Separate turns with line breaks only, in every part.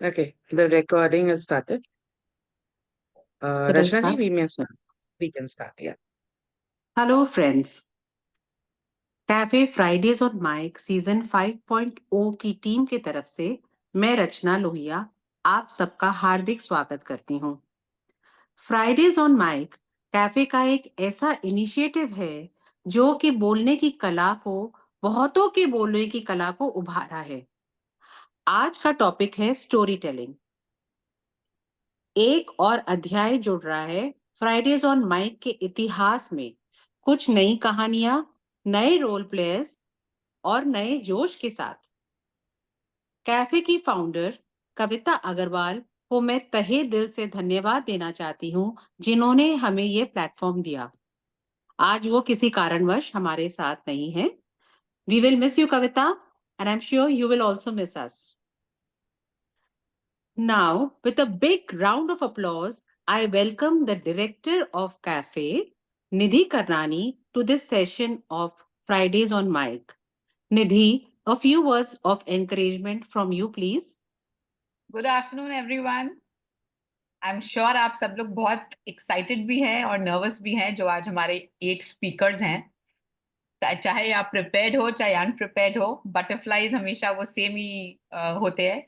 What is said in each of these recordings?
Okay, the recording is started.
So let's
Rachna ji,
start.
we may start. We can start, yeah.
Hello friends. Cafe Fridays on mic season 5.0 की team की तरफ से मैं रचना लोहिया आप सबका हार्दिक स्वागत करती हूँ। फ्राइडेज ऑन माइक कैफे का एक ऐसा इनिशिएटिव है जो कि बोलने की कला को बहुतों के बोलने की कला को उभारा है। आज का टॉपिक है स्टोरी टेलिंग। एक और अध्याय जुड़ रहा है फ्राइडेज ऑन माइक के इतिहास में। कुछ नई कहानियां, नए रोल प्लेयर्स और नए जोश के साथ। कैफे की फाउंडर कविता अग्रवाल को मैं तहे दिल से धन्यवाद देना चाहती हूँ जिन्होंने हमें ये प्लेटफॉर्म दिया। आज वो किसी कारणवश हमारे साथ नहीं है। We will miss you Kavita and I am sure you will also miss us. Now, with a big round of applause, I welcome the director of Cafe, Nidhi Karnani, to this session of Fridays on Mic. Nidhi, a few words of encouragement from you, please.
Good afternoon, everyone. I'm sure आप सब लोग बहुत excited भी हैं और nervous भी हैं जो आज हमारे 8 speakers हैं। चाहे आप prepared हो चाहे unprepared हो, butterflies हमेशा वो same ही होते हैं।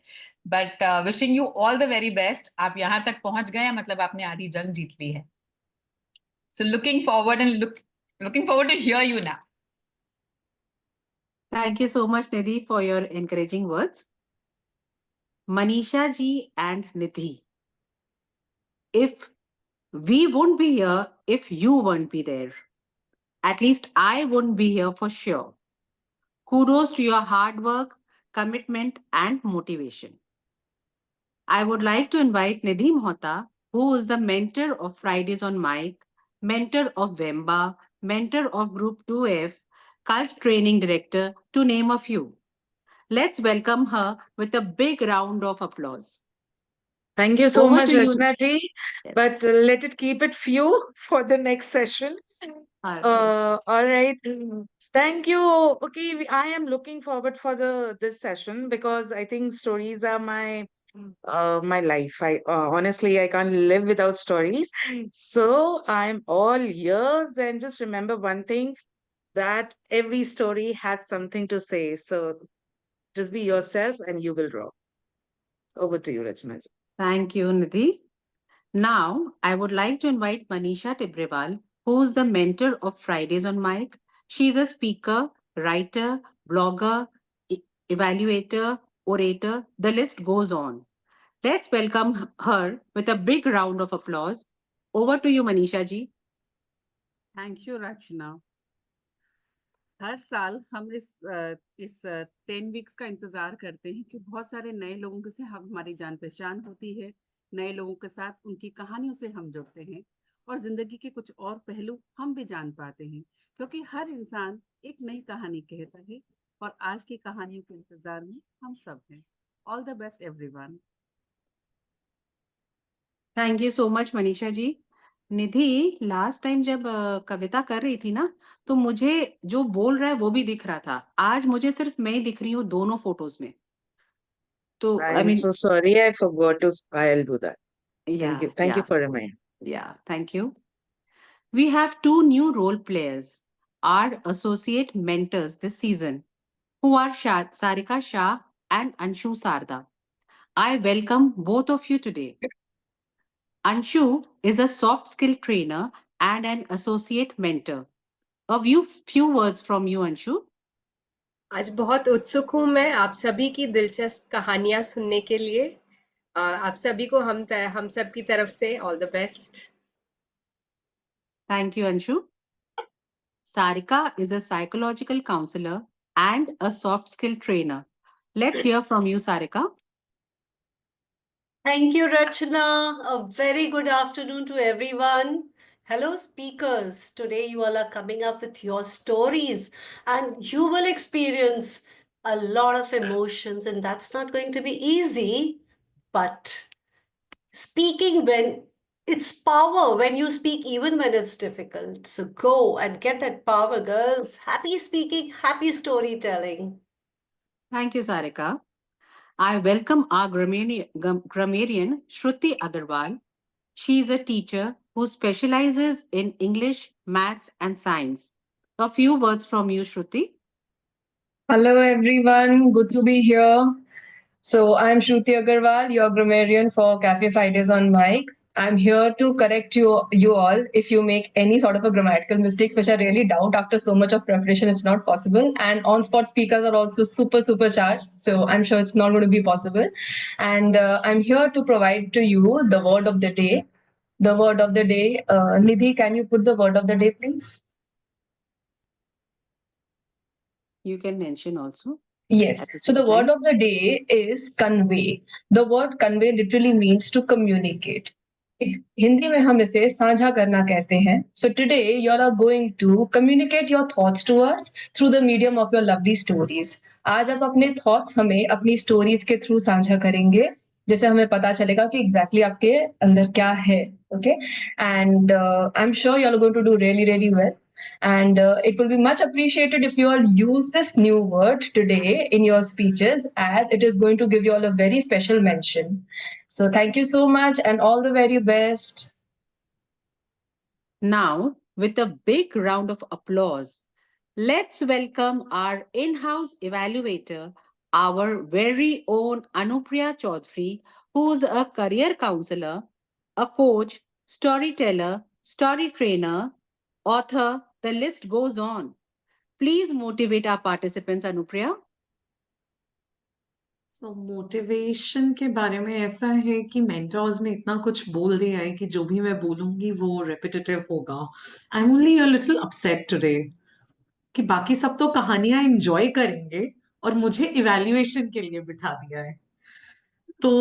But wishing you all the very best. आप यहाँ तक पहुँच गए हैं मतलब आपने आधी जंग जीत ली है। So looking forward to hear you now.
Thank you so much, Nidhi, for your encouraging words. Manisha ji and Nidhi, if we won't be here if you won't be there. At least I wouldn't be here for sure. Kudos to your hard work, commitment, and motivation. I would like to invite Nidhi Mohta, who is the mentor of Fridays on Mic, mentor of Vemba, mentor of Group 2F, Cult Training Director, to name a few. Let's welcome her with a big round of applause.
Thank you so
Over
much,
to you.
Rachna ji.
Yes.
But let it keep it few for the next session.
All right.
All right. Thank you. Okay, I am looking forward for this session because I think stories are my life. I honestly I can't live without stories. So I'm all ears, and just remember one thing, that every story has something to say. So just be yourself and you will rock. Over to you, Rachna ji.
Thank you, Nidhi. Now, I would like to invite Manisha Tibrewal, who is the mentor of Fridays on Mic. She's a speaker, writer, blogger, evaluator, orator. The list goes on. Let's welcome her with a big round of applause. Over to you, Manisha ji.
Thank you Rachna. हर साल हम इस 10 weeks का इंतजार करते हैं कि बहुत सारे नए लोगों से हमारी जान पहचान होती है, नए लोगों के साथ उनकी कहानियों से हम जुड़ते हैं और जिंदगी के कुछ और पहलू हम भी जान पाते हैं, क्योंकि हर इंसान एक नई कहानी कहता है और आज की कहानियों के इंतजार में हम सब हैं। All the best everyone.
Thank you so much Manisha ji. Nidhi, last time जब कविता कर रही थी ना, तो मुझे जो बोल रहा है वो भी दिख रहा था। आज मुझे सिर्फ मैं ही दिख रही हूँ दोनों फोटोज में। तो
I'm so sorry, I forgot to. I'll do that.
yeah,
Thank you for reminding.
Yeah, thank you. We have two new role players, our associate mentors this season, who are Sarika Shah and Anshu Sarda. I welcome both of you today. Anshu is a soft skill trainer and an associate mentor. A few words from you, Anshu.
आज बहुत उत्सुक हूँ मैं आप सभी की दिलचस्प कहानियां सुनने के लिए। आप सभी को हम सब की तरफ से all the best.
Thank you, Anshu. Sarika is a psychological counselor and a soft skill trainer. Let's hear from you, Sarika.
Thank you, Rachna. A very good afternoon to everyone. Hello, speakers. Today you all are coming up with your stories and you will experience a lot of emotions, and that's not going to be easy. But speaking when It's power when you speak, even when it's difficult. So go and get that power, girls. Happy speaking, happy storytelling.
Thank you, Sarika. I welcome our grammarian Shruti Agarwal. She is a teacher who specializes in English, maths, and science. A few words from you, Shruti.
Hello everyone, good to be here. So I'm Shruti Agarwal, your grammarian for Cafe Fridays on Mic. I'm here to correct you all if you make any sort of a grammatical mistakes, which I really doubt after so much of preparation, it's not possible. And on-spot speakers are also super charged, so I'm sure it's not going to be possible. And I'm here to provide to you the word of the day. The word of the day, Nidhi, can you put the word of the day, please?
You can mention also.
Yes.
At the
So the
same
word
time.
of the day is convey. The word convey literally means to communicate. Hindi में हम इसे साझा करना कहते हैं. So today you all are going to communicate your thoughts to us through the medium of your lovely stories. आज आप अपने thoughts हमें अपनी stories के through साझा करेंगे, जैसे हमें पता चलेगा कि exactly आपके अंदर क्या है. Okay, and I'm sure you all are going to do really well. And it will be much appreciated if you all use this new word today in your speeches, as it is going to give you all a very special mention. So thank you so much and all the very best.
Now, with a big round of applause, let's welcome our in-house evaluator, our very own Anupriya Chaudhary, who's a career counselor, a coach, storyteller, story trainer, author, the list goes on. Please motivate our participants, Anupriya.
So motivation के बारे में ऐसा है कि mentors ने इतना कुछ बोल दिया है कि जो भी मैं बोलूंगी वो रेपिटेटिव होगा. I am only a little upset today कि बाकी सब तो कहानियां एंजॉय करेंगे और मुझे इवैल्यूएशन के लिए बिठा दिया है. तो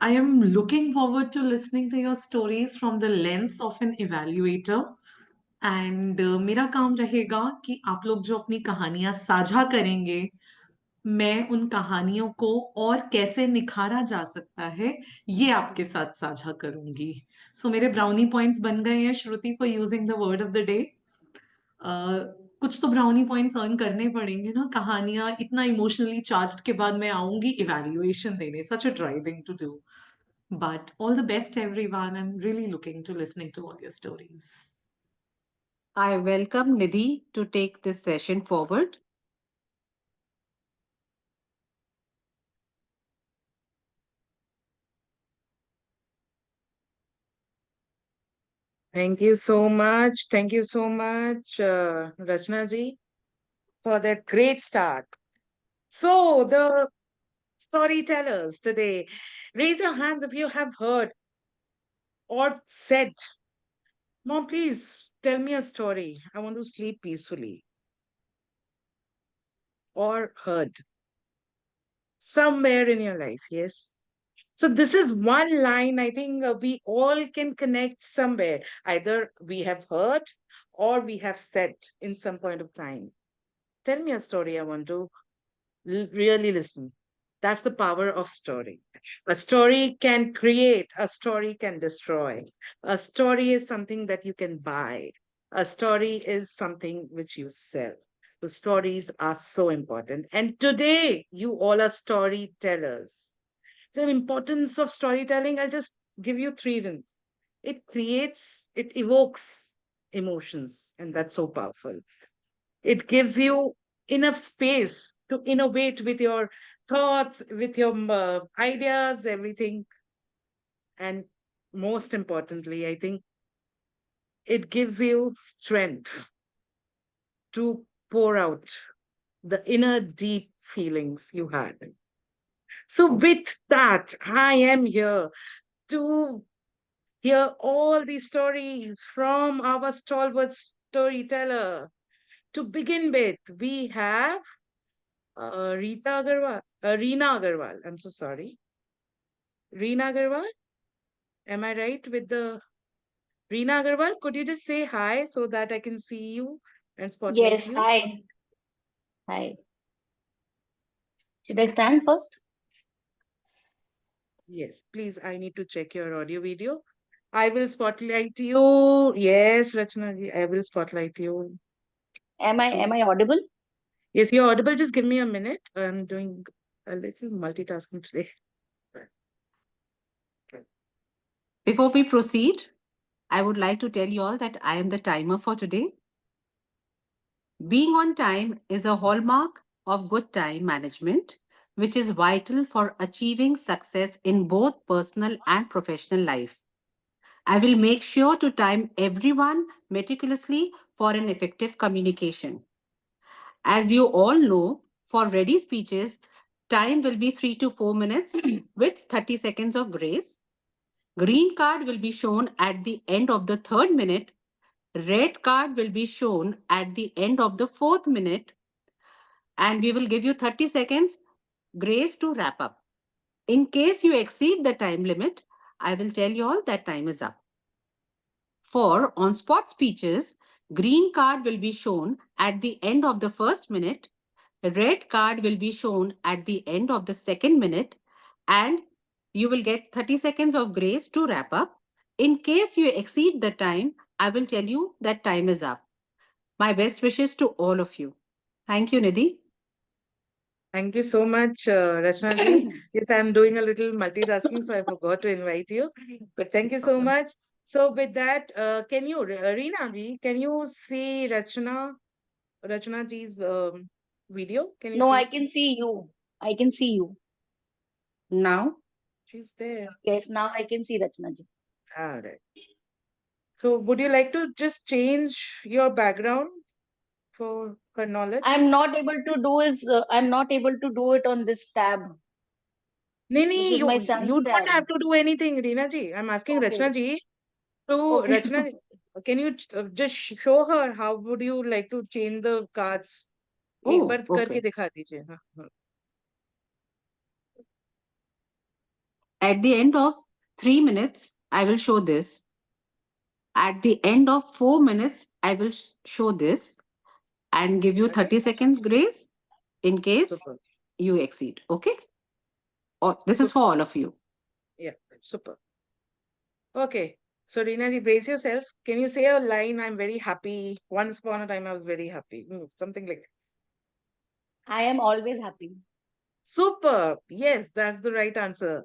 I am looking forward to listening to your stories from the lens of an evaluator. And मेरा काम रहेगा कि आप लोग जो अपनी कहानियां साझा करेंगे, मैं उन कहानियों को और कैसे निखारा जा सकता है ये आपके साथ साझा करूंगी. सो मेरे ब्राउनी पॉइंट्स बन गए हैं, Shruti, for using the word of the day. कुछ तो ब्राउनी पॉइंट्स अर्न करने पड़ेंगे ना. कहानियां इतना इमोशनली चार्ज्ड के बाद मैं आऊंगी इवैल्यूएशन देने. Such a dry thing to do. But all the best, everyone. I'm really looking to listening to all your stories.
I welcome Nidhi to take this session forward.
Thank you so much. Thank you so much, Rachna ji, for that great start. So, the storytellers today, raise your hands if you have heard or said, Mom, please tell me a story. I want to sleep peacefully. Or heard somewhere in your life, yes. So, this is one line I think we all can connect somewhere. Either we have heard or we have said in some point of time. Tell me a story. I want to really listen. That's the power of story. A story can create, a story can destroy. A story is something that you can buy. A story is something which you sell. The stories are so important. And today, you all are storytellers. The importance of storytelling, I'll just give you three reasons. It creates, it evokes emotions, and that's so powerful. It gives you enough space to innovate with your thoughts, with your ideas, everything. And most importantly, I think it gives you strength to pour out the inner deep feelings you had. So, with that, I am here to hear all these stories from our stalwart storyteller. To begin with, we have Reena Agarwal. I'm so sorry. Reena Agarwal? Am I right with the Reena Agarwal? Could you just say hi so that I can see you and spotlight
Yes,
you?
hi. Hi. Should I stand first?
Yes, please. I need to check your audio video. I will spotlight you. Yes, Rachna ji, I will spotlight you.
Am I audible?
Yes, you're audible. Just give me a minute. I'm doing a little multitasking today.
Before we proceed, I would like to tell you all that I am the timer for today. Being on time is a hallmark of good time management, which is vital for achieving success in both personal and professional life. I will make sure to time everyone meticulously for an effective communication. As you all know, for ready speeches, time will be 3 to 4 minutes with 30 seconds of grace. Green card will be shown at the end of the third minute. Red card will be shown at the end of the fourth minute. And we will give you 30 seconds grace to wrap up. In case you exceed the time limit, I will tell you all that time is up. For on-spot speeches, green card will be shown at the end of the first minute. Red card will be shown at the end of the second minute, and you will get 30 seconds of grace to wrap up. In case you exceed the time, I will tell you that time is up. My best wishes to all of you. Thank you, Nidhi.
Thank you so much, Rachna ji. Yes, I'm doing a little multitasking, so I forgot to invite you. But thank you so much. So with that, can you, Reena ji, can you see Rachna ji's video? Can you
No, I
see?
can see you. I can see you.
Now,
She's there.
Yes, now I can see Rachna ji.
All right. So would you like to just change your background for knowledge?
I'm not able to do it on this tab.
No,
This is my son's
you don't
tab.
have to do anything, Reena ji. I'm asking
Okay.
Rachna ji to
Okay.
Rachna, can you just show her how would you like to change the cards? एक
oh,
बार करके
okay.
दिखा दीजिए. हाँ, हाँ.
At the end of 3 minutes, I will show this. At the end of 4 minutes, I will show this and give you 30 seconds grace in case
Super.
you exceed. Okay? Or this is for all of you.
Yeah, super. Okay. So Reena ji, brace yourself. Can you say a line? I'm very happy. Once upon a time, I was very happy. Something like that.
I am always happy.
Super. Yes, that's the right answer.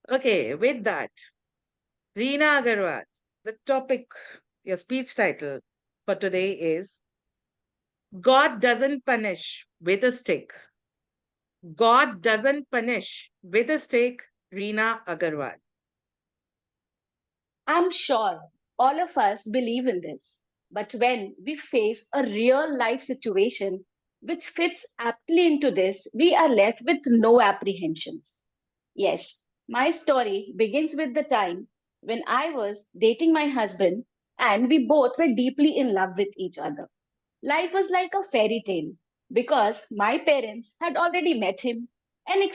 Okay, with that, Reena Agarwal, the topic, your speech title for today is God doesn't punish with a stick. God doesn't punish with a stick, Reena Agarwal.
I'm sure all of us believe in this. But when we face a real life situation which fits aptly into this, we are left with no apprehensions. Yes, my story begins with the time when I was dating my husband and we both were deeply in love with each other. Life was like a fairy tale because my parents had already met him and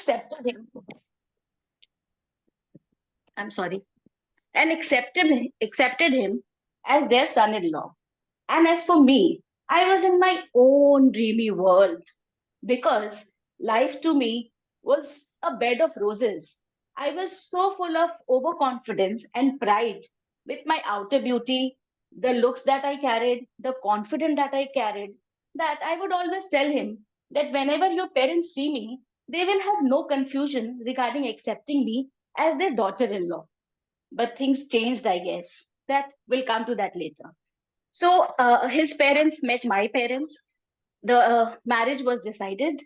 I'm sorry, and accepted him as their son-in-law. And as for me, I was in my own dreamy world because life to me was a bed of roses. I was so full of overconfidence and pride with my outer beauty, the looks that I carried, the confidence that I carried, that I would always tell him that whenever your parents see me, they will have no confusion regarding accepting me as their daughter in law. But things changed, I guess. That will come to that later. So his parents met my parents. The marriage was decided,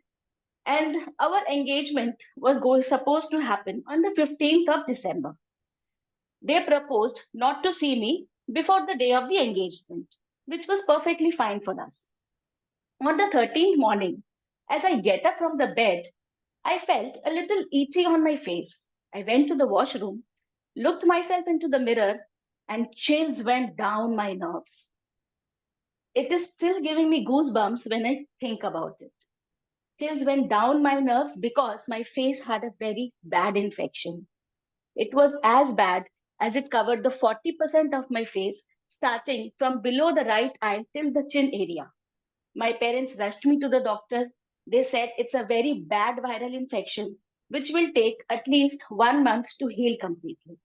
and our engagement was supposed to happen on the 15th of December. They proposed not to see me before the day of the engagement, which was perfectly fine for us. On the 13th morning, as I get up from the bed, I felt a little itchy on my face. I went to the washroom, looked myself into the mirror, and chills went down my nerves. It is still giving me goosebumps when I think about it. Chills went down my nerves because my face had a very bad infection. It was as bad as it covered the 40% of my face, starting from below the right eye till the chin area. My parents rushed me to the doctor. They said it's a very bad viral infection, which will take at least 1 month to heal completely.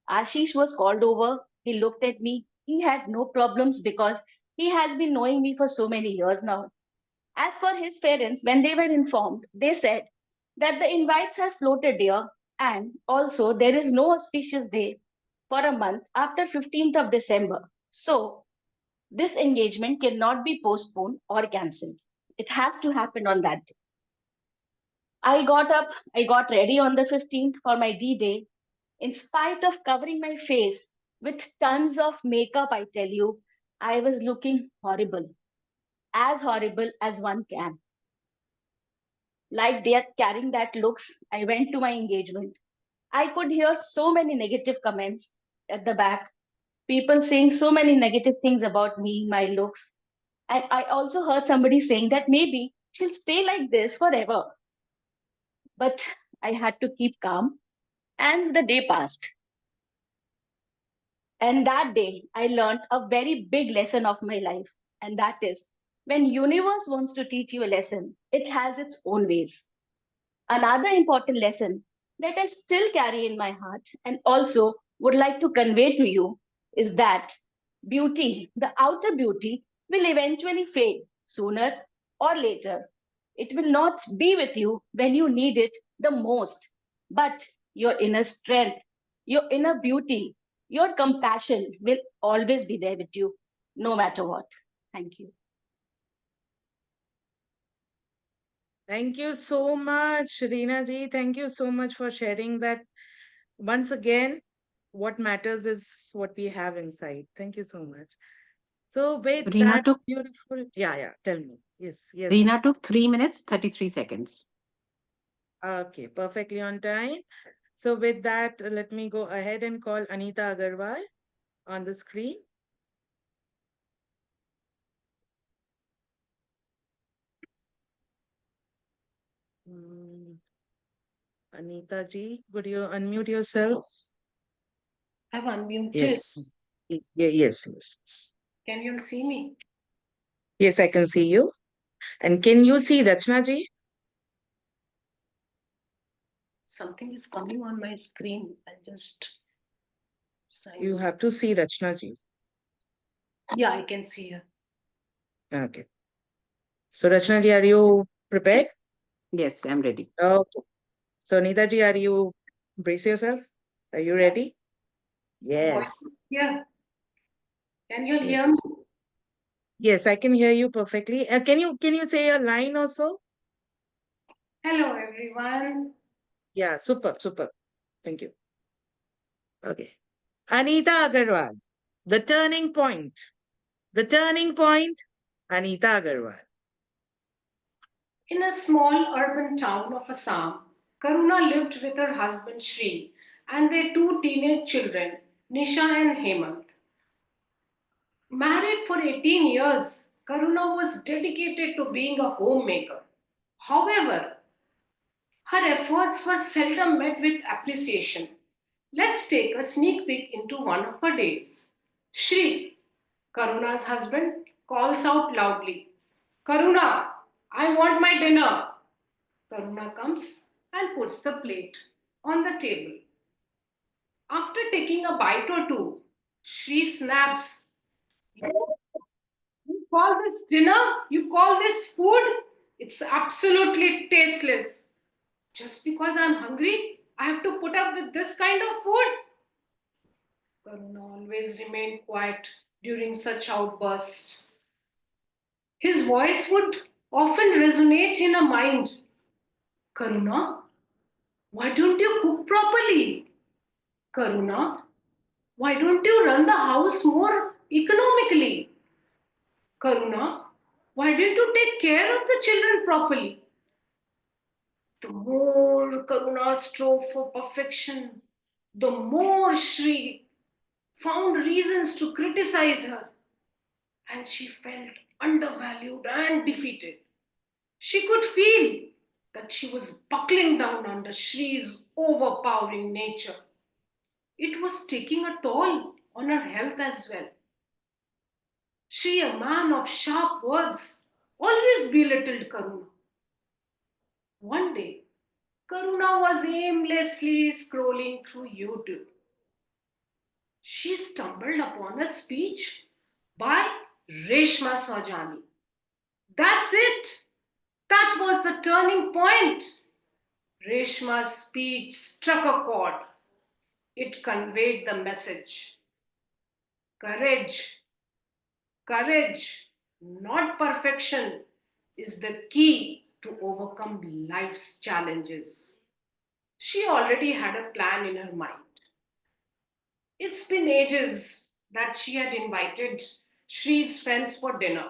Ashish was called over. He looked at me. He had no problems because he has been knowing me for so many years now. As for his parents, when they were informed, they said that the invites have floated here, and also there is no auspicious day for a month after 15th of December. So this engagement cannot be postponed or cancelled. It has to happen on that day. I got up, I got ready on the 15th for my D-Day. In spite of covering my face with tons of makeup, I tell you, I was looking horrible, as horrible as one can. Like they are carrying that looks, I went to my engagement. I could hear so many negative comments at the back, people saying so many negative things about me, my looks. And I also heard somebody saying that maybe she'll stay like this forever. But I had to keep calm, and the day passed. And that day, I learned a very big lesson of my life, and that is when universe wants to teach you a lesson, it has its own ways. Another important lesson that I still carry in my heart and also would like to convey to you is that beauty, the outer beauty, will eventually fade sooner or later. It will not be with you when you need it the most, but your inner strength, your inner beauty, your compassion will always be there with you, no matter what. Thank you.
Thank you so much, Reena ji. Thank you so much for sharing that. Once again, what matters is what we have inside. Thank you so much. So with
Reena
that
took
beautiful, yeah, tell me. Yes.
Reena took 3 minutes, 33 seconds.
Okay, perfectly on time. So with that, let me go ahead and call Anita Agarwal on the screen. Anita ji, would you unmute yourself?
I've unmuted.
Yes. Yes.
Can you see me?
Yes, I can see you. And can you see Rachna ji?
Something is coming on my screen. I just signed.
You have to see Rachna ji.
Yeah, I can see her.
Okay. So Rachna ji, are you prepared?
Yes, I'm ready.
Okay. So Anita ji, are you brace yourself? Are you ready? Yes.
Yeah. Can you hear
Yes.
me?
Yes, I can hear you perfectly. Can you say a line or so?
Hello, everyone.
Yeah, super. Thank you. Okay. Anita Agarwal, the turning point. The turning point, Anita Agarwal.
In a small urban town of Assam, Karuna lived with her husband Shri and their two teenage children, Nisha and Hemant. Married for 18 years, Karuna was dedicated to being a homemaker. However, her efforts were seldom met with appreciation. Let's take a sneak peek into one of her days. Shri, Karuna's husband, calls out loudly, Karuna, I want my dinner. Karuna comes and puts the plate on the table. After taking a bite or two, Shri snaps, You call this dinner? You call this food? It's absolutely tasteless. Just because I'm hungry, I have to put up with this kind of food? Karuna always remained quiet during such outbursts. His voice would often resonate in her mind. Karuna, why don't you cook properly? Karuna, why don't you run the house more economically? Karuna, why didn't you take care of the children properly? The more Karuna strove for perfection, the more Shri found reasons to criticize her, and she felt undervalued and defeated. She could feel that she was buckling down under Shri's overpowering nature. It was taking a toll on her health as well. Shri, a man of sharp words, always belittled Karuna. One day, Karuna was aimlessly scrolling through YouTube. she stumbled upon a speech by Reshma Saujani. That's it. That was the turning point. Reshma's speech struck a chord. It conveyed the message. Courage, courage, not perfection, is the key to overcome life's challenges. She already had a plan in her mind. It's been ages that she had invited Shree's friends for dinner.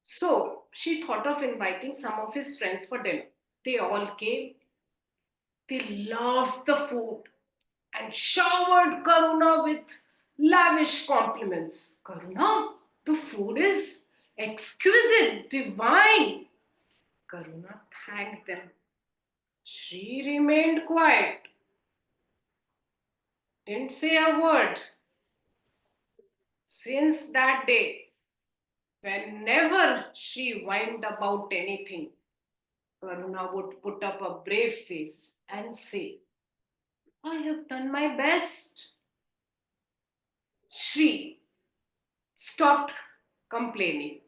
So she thought of inviting some of his friends for dinner. They all came. They loved the food and showered Karuna with lavish compliments. Karuna, the food is exquisite, divine. Karuna thanked them. She remained quiet, didn't say a word. Since that day, whenever she whined about anything, Karuna would put up a brave face and say, I have done my best. Shree stopped complaining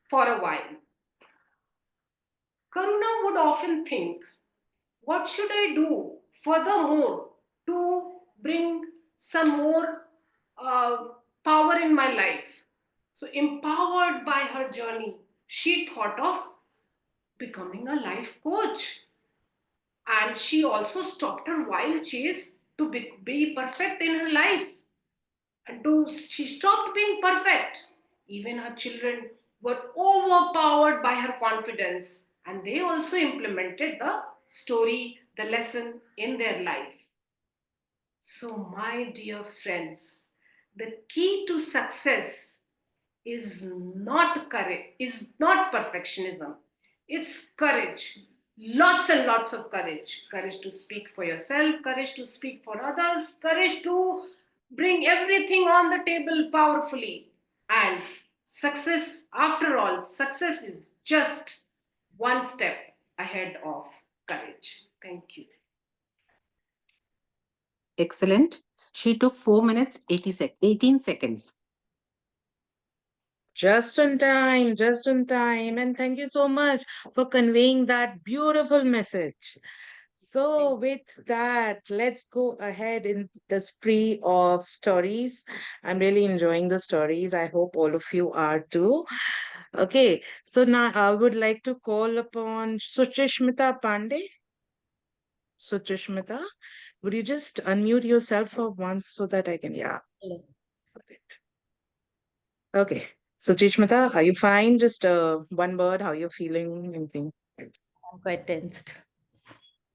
for a while. Karuna would often think, what should I do furthermore to bring some more power in my life? So, empowered by her journey, she thought of becoming a life coach. And she also stopped her wild chase to be perfect in her life. She stopped being perfect. Even her children were overpowered by her confidence, and they also implemented the story, the lesson in their life. So, my dear friends, the key to success is not courage, is not perfectionism. It's courage. Lots and lots of courage. Courage to speak for yourself, courage to speak for others, courage to bring everything on the table powerfully. And success, after all, success is just one step ahead of courage. Thank you.
Excellent. She took 4 minutes, 18 seconds.
Just in time, just in time. And thank you so much for conveying that beautiful message. So, with that, let's go ahead in the spree of stories. I'm really enjoying the stories. I hope all of you are too. Okay, so now I would like to call upon Suchishmita Pandey. Suchishmita, would you just unmute yourself for once so that I can, yeah.
Hello.
Got it. Okay, Suchishmita, are you fine? Just one word, how you're feeling, anything?
I'm quite tensed.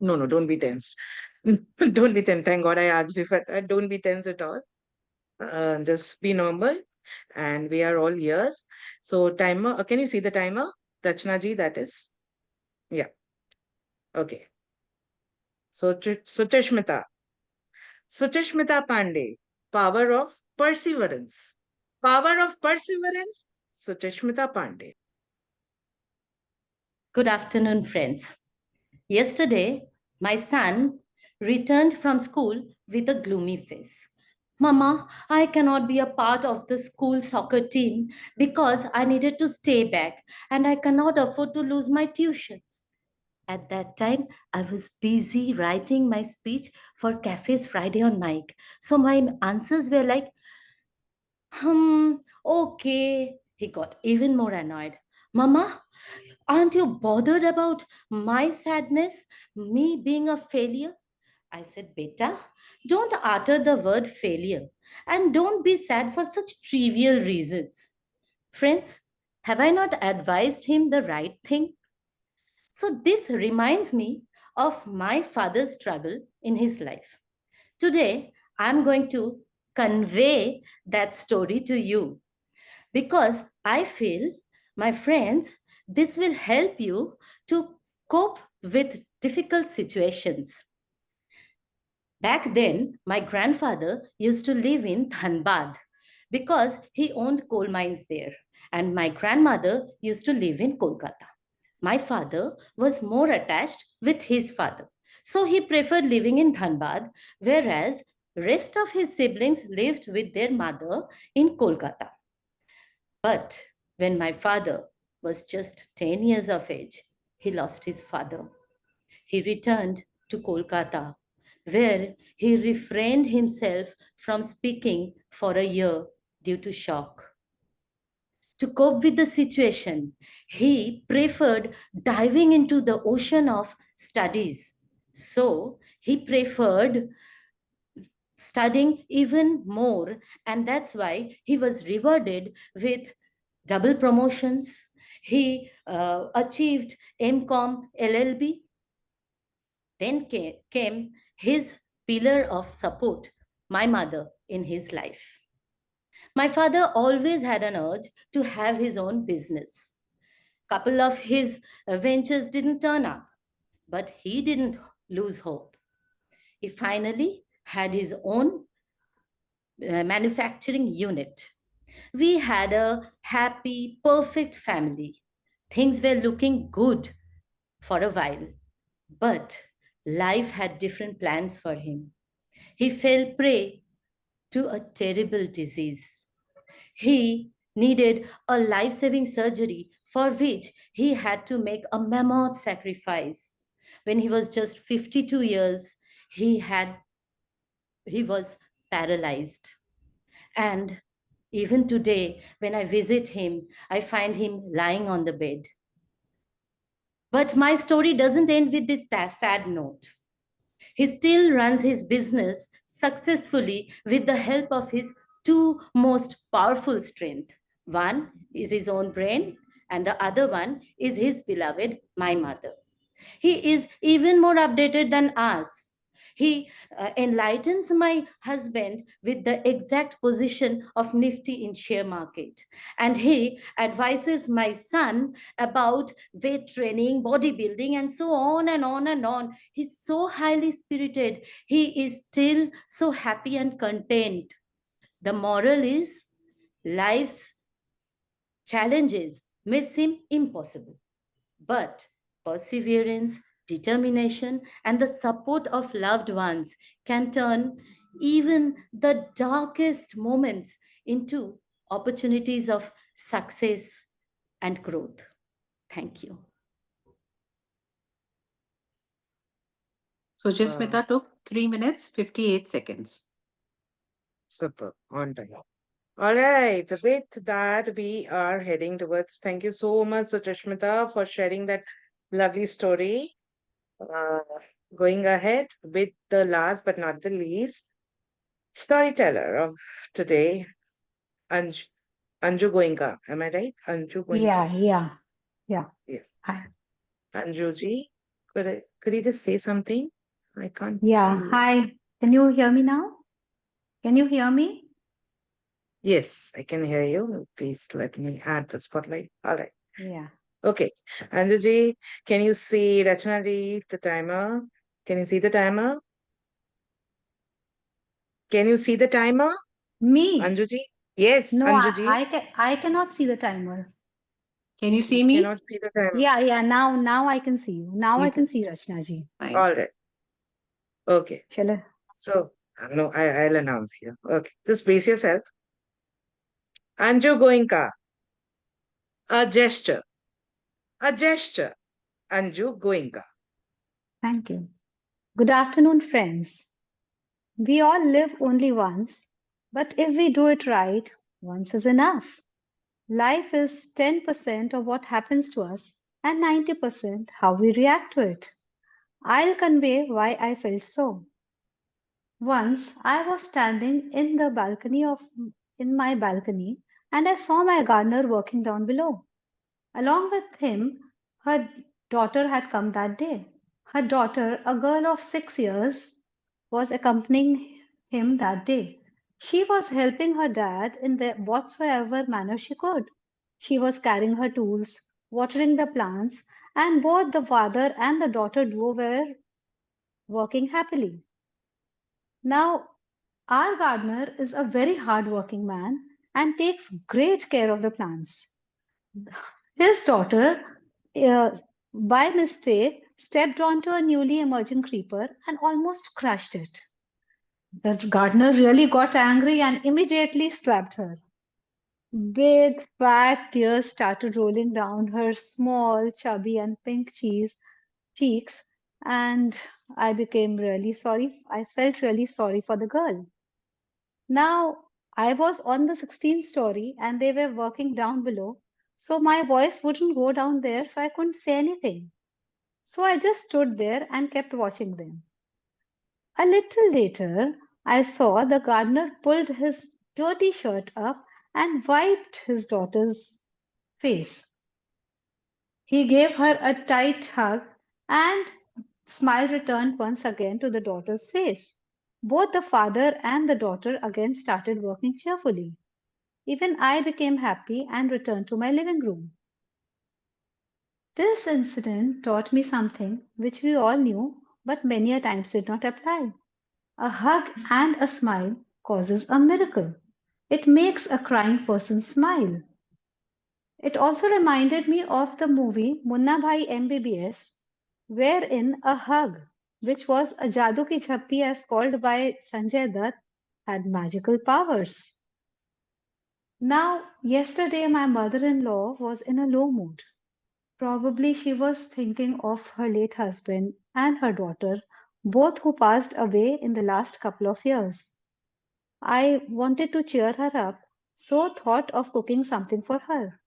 No, don't be tensed. Don't be tense. Thank God I asked you for that. Don't be tense at all. Just be normal. And we are all ears. So timer, can you see the timer? Rachna ji, that is. Yeah. Okay. So Suchishmita. Suchishmita Pandey. Power of perseverance. Power of perseverance. Suchishmita Pandey.
Good afternoon, friends. Yesterday, my son returned from school with a gloomy face. Mama, I cannot be a part of the school soccer team because I needed to stay back and I cannot afford to lose my tuitions. At that time, I was busy writing my speech for Cafes Friday on Mic. So my answers were like, okay. He got even more annoyed. Mama, aren't you bothered about my sadness, me being a failure? I said, Beta, don't utter the word failure and don't be sad for such trivial reasons. Friends, have I not advised him the right thing? So this reminds me of my father's struggle in his life. Today, I'm going to convey that story to you because I feel, my friends, this will help you to cope with difficult situations. Back then, my grandfather used to live in Dhanbad because he owned coal mines there, and my grandmother used to live in Kolkata. My father was more attached with his father, so he preferred living in Dhanbad, whereas Rest of his siblings lived with their mother in Kolkata. But when my father was just 10 years of age, he lost his father. He returned to Kolkata, where he refrained himself from speaking for a year due to shock. To cope with the situation, he preferred diving into the ocean of studies. So he preferred studying even more, and that's why he was rewarded with double promotions. He achieved MCOM LLB. Then came his pillar of support, my mother, in his life. My father always had an urge to have his own business. Couple of his ventures didn't turn up, but he didn't lose hope. He finally had his own manufacturing unit. We had a happy, perfect family. Things were looking good for a while, but life had different plans for him. He fell prey to a terrible disease. He needed a life-saving surgery for which he had to make a mammoth sacrifice. When he was just 52 years, he was paralyzed. And even today, when I visit him, I find him lying on the bed. But my story doesn't end with this sad note. He still runs his business successfully with the help of his two most powerful strengths. One is his own brain, and the other one is his beloved, my mother. He is even more updated than us. He enlightens my husband with the exact position of Nifty in share market. And he advises my son about weight training, bodybuilding, and so on and on and on. He's so highly spirited. He is still so happy and content. The moral is life's challenges may seem impossible, but perseverance, determination, and the support of loved ones can turn even the darkest moments into opportunities of success and growth. Thank you.
Sujasmita took 3 minutes, 58 seconds.
Super, on time. All right, with that, we are heading towards. Thank you so much, Suchashmita, for sharing that lovely story. Going ahead with the last but not the least storyteller of today, Anju Goenka. Am I right? Anju Goenka.
Yeah.
Yes.
Hi.
Anju ji, could you just say something? I can't
Yeah.
see.
Hi. Can you hear me now? Can you hear me?
Yes, I can hear you. Please let me add the spotlight. All right.
Yeah.
Okay. Anju ji, can you see Rachna ji, the timer? Can you see the timer? Can you see the timer?
Me?
Anju ji? Yes,
No,
Anju ji.
I cannot see the timer.
Can you see
You
me?
cannot see the timer.
Yeah. Now I can see you. Now
You
I can
can
see Rachna ji.
Fine.
All right. Okay.
Shall I?
So, no, I'll announce here. Okay. Just brace yourself. Anju Goenka. A gesture. A gesture. Anju Goenka.
Thank you. Good afternoon, friends. We all live only once, but if we do it right, once is enough. Life is 10% of what happens to us and 90% how we react to it. I'll convey why I felt so. Once I was standing in my balcony and I saw my gardener working down below. Along with him, her daughter had come that day. Her daughter, a girl of 6 years, was accompanying him that day. She was helping her dad in whatsoever manner she could. She was carrying her tools, watering the plants, and both the father and the daughter duo were working happily. Now, our gardener is a very hard-working man and takes great care of the plants. His daughter, by mistake, stepped onto a newly emerging creeper and almost crushed it. The gardener really got angry and immediately slapped her. Big, fat tears started rolling down her small, chubby, and pink cheeks, and I became really sorry. I felt really sorry for the girl. Now, I was on the 16th story and they were working down below, so my voice wouldn't go down there, so I couldn't say anything. So I just stood there and kept watching them. A little later, I saw the gardener pulled his dirty shirt up and wiped his daughter's face. He gave her a tight hug and smile returned once again to the daughter's face. Both the father and the daughter again started working cheerfully. Even I became happy and returned to my living room. This incident taught me something which we all knew but many a times did not apply. A hug and a smile causes a miracle. It makes a crying person smile. It also reminded me of the movie Munna Bhai MBBS, wherein a hug, which was a Jadoo Ki Jhappi as called by Sanjay Dutt, had magical powers. Now, yesterday my mother-in-law was in a low mood. Probably she was thinking of her late husband and her daughter, both who passed away in the last couple of years. I wanted to cheer her up, so thought of cooking something for her.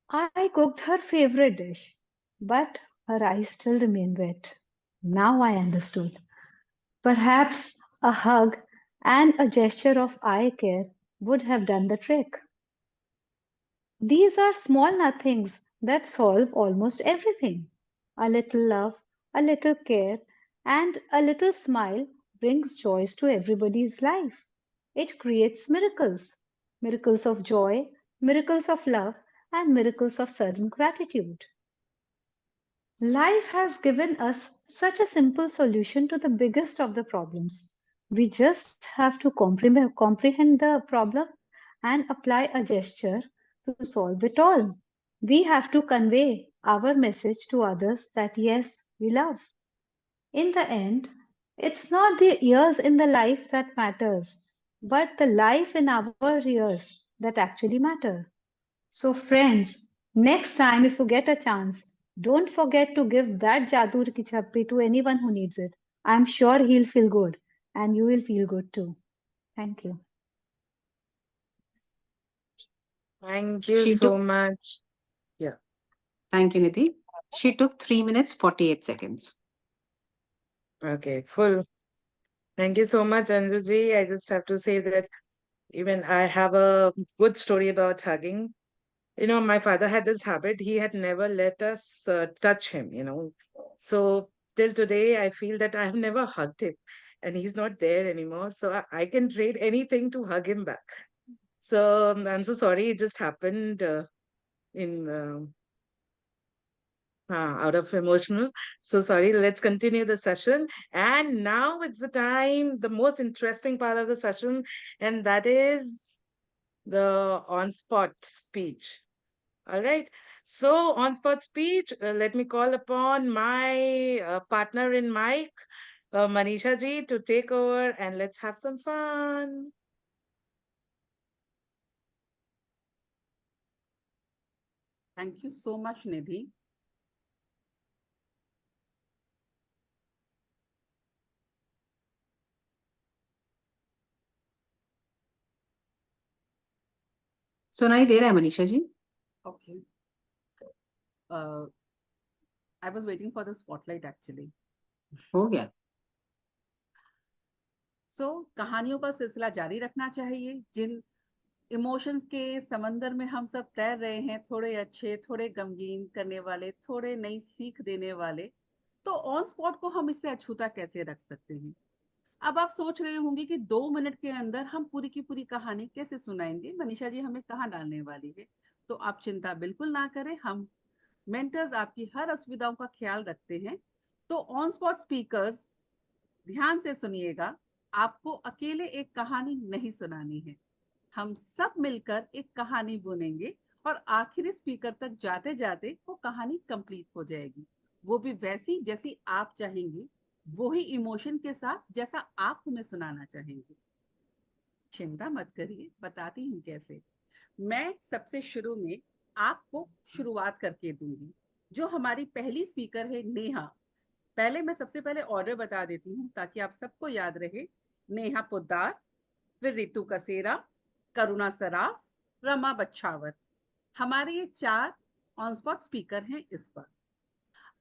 I cooked her favorite dish, but her eyes still remain wet. Now I understood. Perhaps a hug and a gesture of eye care would have done the trick. These are small nothings that solve almost everything. A little love, a little care, and a little smile brings joys to everybody's life. It creates miracles, miracles of joy, miracles of love, and miracles of sudden gratitude. Life has given us such a simple solution to the biggest of the problems. We just have to comprehend the problem and apply a gesture to solve it all. We have to convey our message to others that yes, we love. In the end, it's not the years in the life that matters, but the life in our years that actually matter. So, friends, next time if you get a chance, don't forget to give that Jadoo Ki Chappi to anyone who needs it. I'm sure he'll feel good and you will feel good too. Thank you.
Thank you
She
so
took,
much. Yeah.
thank you, Nidhi. She took 3 minutes, 48 seconds.
Okay, full. Thank you so much, Anjuji. I just have to say that even I have a good story about hugging. You know, my father had this habit, he had never let us touch him, you know. So till today, I feel that I have never hugged him and he's not there anymore. So I can trade anything to hug him back. So I'm so sorry, it just happened in out of emotional. So sorry, let's continue the session. And now it's the time, the most interesting part of the session, and that is the on-spot speech. All right. So on-spot speech, let me call upon my partner in mic, Manisha ji, to take over and let's have some fun.
Thank you so much, Nidhi.
सुनाई दे रहा है Manisha ji?
Okay. I was waiting for the spotlight actually.
हो गया.
So, कहानियों का सिलसिला जारी रखना चाहिए. जिन इमोशंस के समंदर में हम सब तैर रहे हैं, थोड़े अच्छे, थोड़े गमगीन करने वाले, थोड़े नई सीख देने वाले, तो ऑन स्पॉट को हम इससे अछूता कैसे रख सकते हैं? अब आप सोच रहे होंगे कि 2 मिनट के अंदर हम पूरी की पूरी कहानी कैसे सुनाएंगे, मनीषा जी हमें कहाँ डालने वाली है? तो आप चिंता बिल्कुल ना करें, हम मेंटर्स आपकी हर असुविधाओं का ख्याल रखते हैं. तो ऑन स्पॉट स्पीकर्स ध्यान से सुनिएगा, आपको अकेले एक कहानी नहीं सुनानी है. हम सब मिलकर एक कहानी बुनेंगे और आखिरी स्पीकर तक जाते जाते वो कहानी कंप्लीट हो जाएगी, वो भी वैसी जैसी आप चाहेंगी. वही इमोशन के साथ जैसा आप हमें सुनाना चाहेंगे। चिंता मत करिए, बताती हूँ कैसे। मैं सबसे शुरू में आपको शुरुआत करके दूंगी। जो हमारी पहली स्पीकर है नेहा, पहले मैं सबसे पहले ऑर्डर बता देती हूँ ताकि आप सबको याद रहे। नेहा पोद्दार, फिर रितु कसेरा, करुणा सराफ, रमा बच्छावर, हमारे ये 4 ऑन स्पॉट स्पीकर हैं इस पर।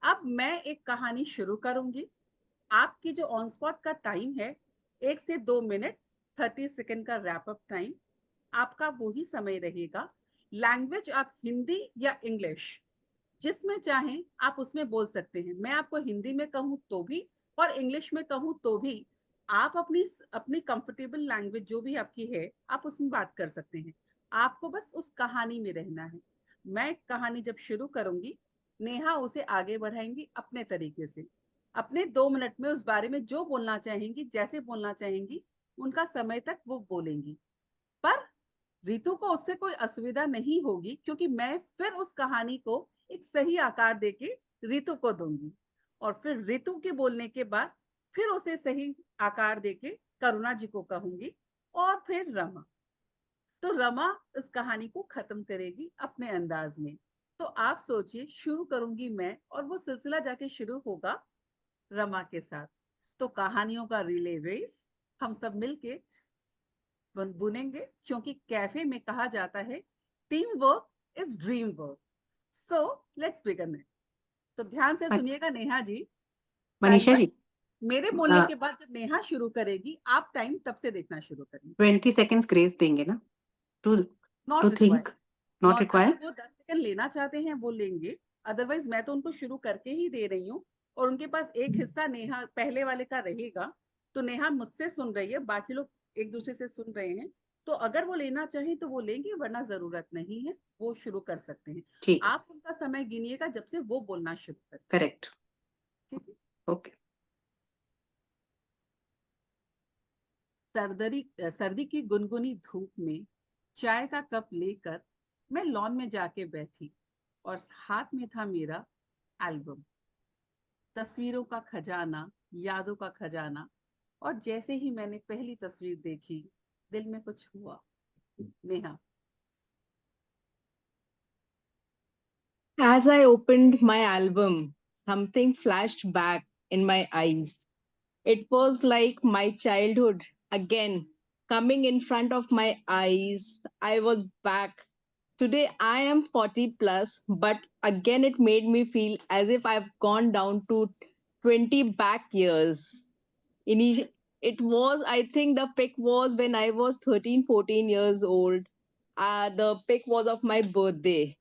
अब मैं एक कहानी शुरू करूंगी। आपकी जो ऑन स्पॉट का टाइम है 1 से 2 मिनट 30 सेकंड का रैप अप टाइम, आपका वही समय रहेगा। लैंग्वेज आप हिंदी या इंग्लिश जिसमें चाहें आप उसमें बोल सकते हैं। मैं आपको हिंदी में कहूँ तो भी और इंग्लिश में कहूँ तो भी आप अपनी अपनी कंफर्टेबल लैंग्वेज जो भी आपकी है आप उसमें बात कर सकते हैं। आपको बस उस कहानी में रहना है। मैं कहानी जब शुरू करूंगी, नेहा उसे आगे बढ़ाएंगी अपने तरीके से। अपने 2 मिनट में उस बारे में जो बोलना चाहेंगी, जैसे बोलना चाहेंगी, उनका समय तक वो बोलेंगी। पर रितु को उससे कोई असुविधा नहीं होगी क्योंकि मैं फिर उस कहानी को एक सही आकार देके रितु को दूंगी और फिर रितु के बोलने के बाद फिर उसे सही आकार देके करुणा जी को कहूंगी और फिर रमा। तो रमा इस कहानी को खत्म करेगी अपने अंदाज में। तो आप सोचिए, शुरू करूंगी मैं और वो सिलसिला जाके शुरू होगा रमा के साथ। तो कहानियों का रिले रेस हम सब मिलके बुनेंगे क्योंकि कैफे में कहा जाता है team work is dream work. So let's begin it. तो ध्यान से सुनिएगा नेहा जी।
मनीषा जी,
मेरे बोलने के बाद जब नेहा शुरू करेगी आप टाइम तब से देखना शुरू करेंगे।
20 seconds ग्रेस देंगे ना टू
नॉट
थिंक? नॉट
अगर
रिक्वायर्ड।
वो 10 सेकंड लेना चाहते हैं वो लेंगे, अदरवाइज मैं तो उनको शुरू करके ही दे रही हूँ और उनके पास एक हिस्सा नेहा पहले वाले का रहेगा। तो नेहा मुझसे सुन रही है, बाकी लोग एक दूसरे से सुन रहे हैं। तो अगर वो लेना चाहें तो वो लेंगे, वरना जरूरत नहीं है, वो शुरू कर सकते हैं।
ठीक,
आप उनका समय गिनिएगा जब से वो बोलना शुरू करें।
करेक्ट,
ठीक है।
ओके।
सर्दी की गुनगुनी धूप में चाय का कप लेकर मैं लॉन में जाके बैठी और हाथ में था मेरा एल्बम। तस्वीरों का खजाना, यादों का खजाना। और जैसे ही मैंने पहली तस्वीर देखी, दिल में कुछ हुआ। Neha.
As I opened my album, something flashed back in my eyes. It was like my childhood again coming in front of my eyes. I was back. Today I am 40 plus, but again it made me feel as if I've gone down to 20 back years. It was, I think the pic was when I was 13, 14 years old. The pic was of my birthday,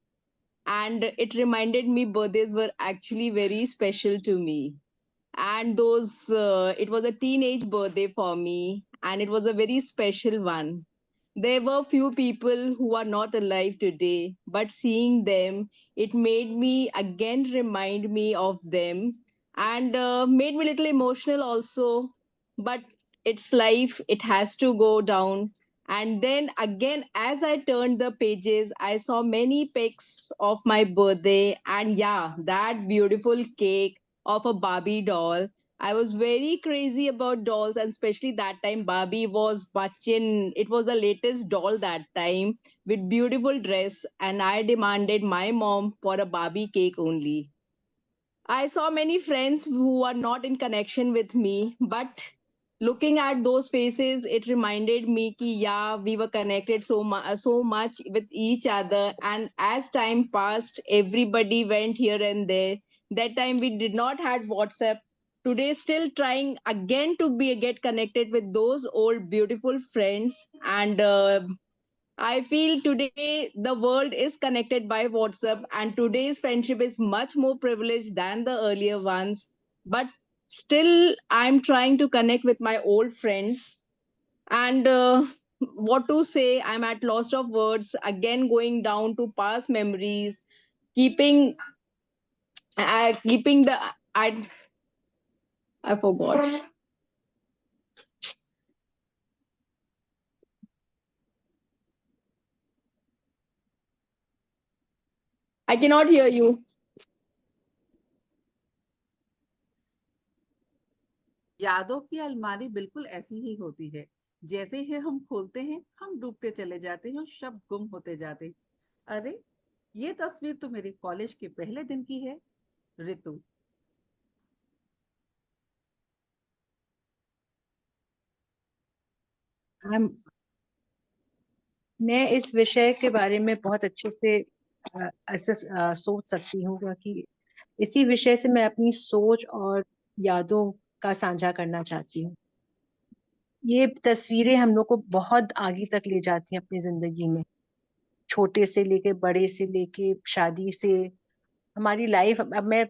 and it reminded me birthdays were actually very special to me. And it was a teenage birthday for me, and it was a very special one. There were few people who are not alive today, but seeing them, it made me again remind me of them, and made me a little emotional also. But it's life, it has to go down. And then again, as I turned the pages, I saw many pics of my birthday, and yeah, that beautiful cake of a Barbie doll. I was very crazy about dolls, and especially that time Barbie was much in. It was the latest doll that time with beautiful dress, and I demanded my mom for a Barbie cake only. I saw many friends who are not in connection with me, but looking at those faces, it reminded me ki yeah, we were connected so much with each other. And as time passed, everybody went here and there. That time we did not had WhatsApp. Today, still trying again to be get connected with those old beautiful friends. And I feel today the world is connected by WhatsApp, and today's friendship is much more privileged than the earlier ones. But still, I'm trying to connect with my old friends. And what to say, I'm at loss of words, again going down to past memories, keeping keeping the I forgot. I cannot hear you.
यादों की अलमारी बिल्कुल ऐसी ही होती है। जैसे ही हम खोलते हैं, हम डूबते चले जाते हैं और शब्द गुम होते जाते हैं। अरे, ये तस्वीर तो मेरे कॉलेज के पहले दिन की है। ऋतु।
मैं इस विषय के बारे में बहुत अच्छे से सोच सकती हूँ, क्योंकि इसी विषय से मैं अपनी सोच और यादों का साझा करना चाहती हूँ। ये तस्वीरें हम लोग को बहुत आगे तक ले जाती हैं अपनी जिंदगी में, छोटे से लेके बड़े से लेके शादी से हमारी लाइफ। अब मैं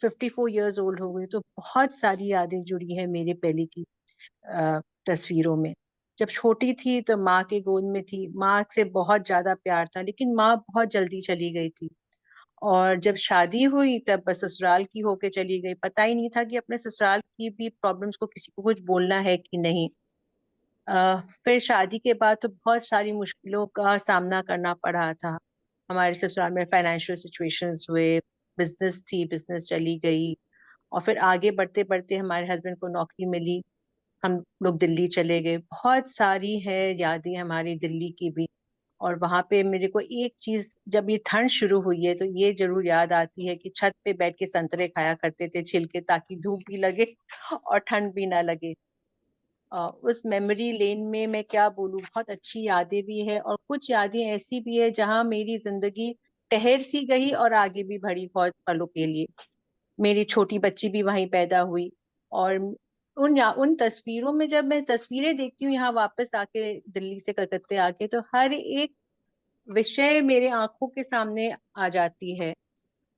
54 इयर्स ओल्ड हो गई, तो बहुत सारी यादें जुड़ी हैं मेरे पहले की तस्वीरों में। जब छोटी थी तो माँ के गोद में थी, माँ से बहुत ज्यादा प्यार था, लेकिन माँ बहुत जल्दी चली गई थी। और जब शादी हुई तब बस ससुराल की होके चली गई, पता ही नहीं था कि अपने ससुराल की भी प्रॉब्लम्स को किसी को कुछ बोलना है कि नहीं। फिर शादी के बाद तो बहुत सारी मुश्किलों का सामना करना पड़ा था। हमारे ससुराल में फाइनेंशियल सिचुएशंस हुए, बिजनेस थी, बिजनेस चली गई, और फिर आगे बढ़ते बढ़ते हमारे हस्बैंड को नौकरी मिली, हम लोग दिल्ली चले गए। बहुत सारी है यादें हमारी दिल्ली की भी। और वहां पे मेरे को एक चीज, जब ये ठंड शुरू हुई है तो ये जरूर याद आती है कि छत पे बैठ के संतरे खाया करते थे छिलके, ताकि धूप भी लगे और ठंड भी ना लगे। उस मेमोरी लेन में मैं क्या बोलूं, बहुत अच्छी यादें भी है और कुछ यादें ऐसी भी है जहां मेरी जिंदगी ठहर सी गई और आगे भी बढ़ी बहुत पलों के लिए। मेरी छोटी बच्ची भी वहीं पैदा हुई। और उन तस्वीरों में जब मैं तस्वीरें देखती हूँ यहाँ वापस आके, दिल्ली से कलकत्ते आके, तो हर एक विषय मेरे आंखों के सामने आ जाती है।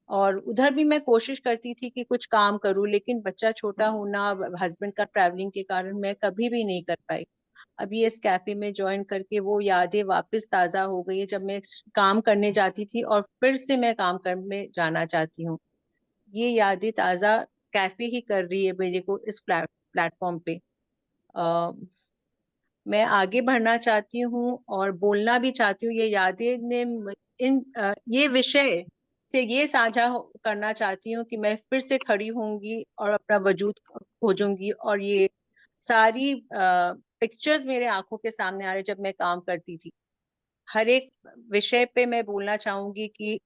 और उधर भी मैं कोशिश करती थी कि कुछ काम करूं, लेकिन बच्चा छोटा होना, हस्बैंड का ट्रैवलिंग के कारण मैं कभी भी नहीं कर पाई। अभी इस कैफे में ज्वाइन करके वो यादें वापस ताजा हो गई है, जब मैं काम करने जाती थी और फिर से मैं काम करने जाना चाहती हूँ। ये यादें ताजा कैफे ही कर रही है मेरे को इस प्लेटफॉर्म पे। आ, मैं आगे बढ़ना चाहती हूँ और बोलना भी चाहती हूँ। ये यादें ने ये विषय से ये करना चाहती हूँ कि मैं फिर से खड़ी होंगी और अपना वजूद खोजूंगी। और ये सारी पिक्चर्स मेरे आंखों के सामने आ रहे जब मैं काम करती थी। हर एक विषय पे मैं बोलना चाहूंगी कि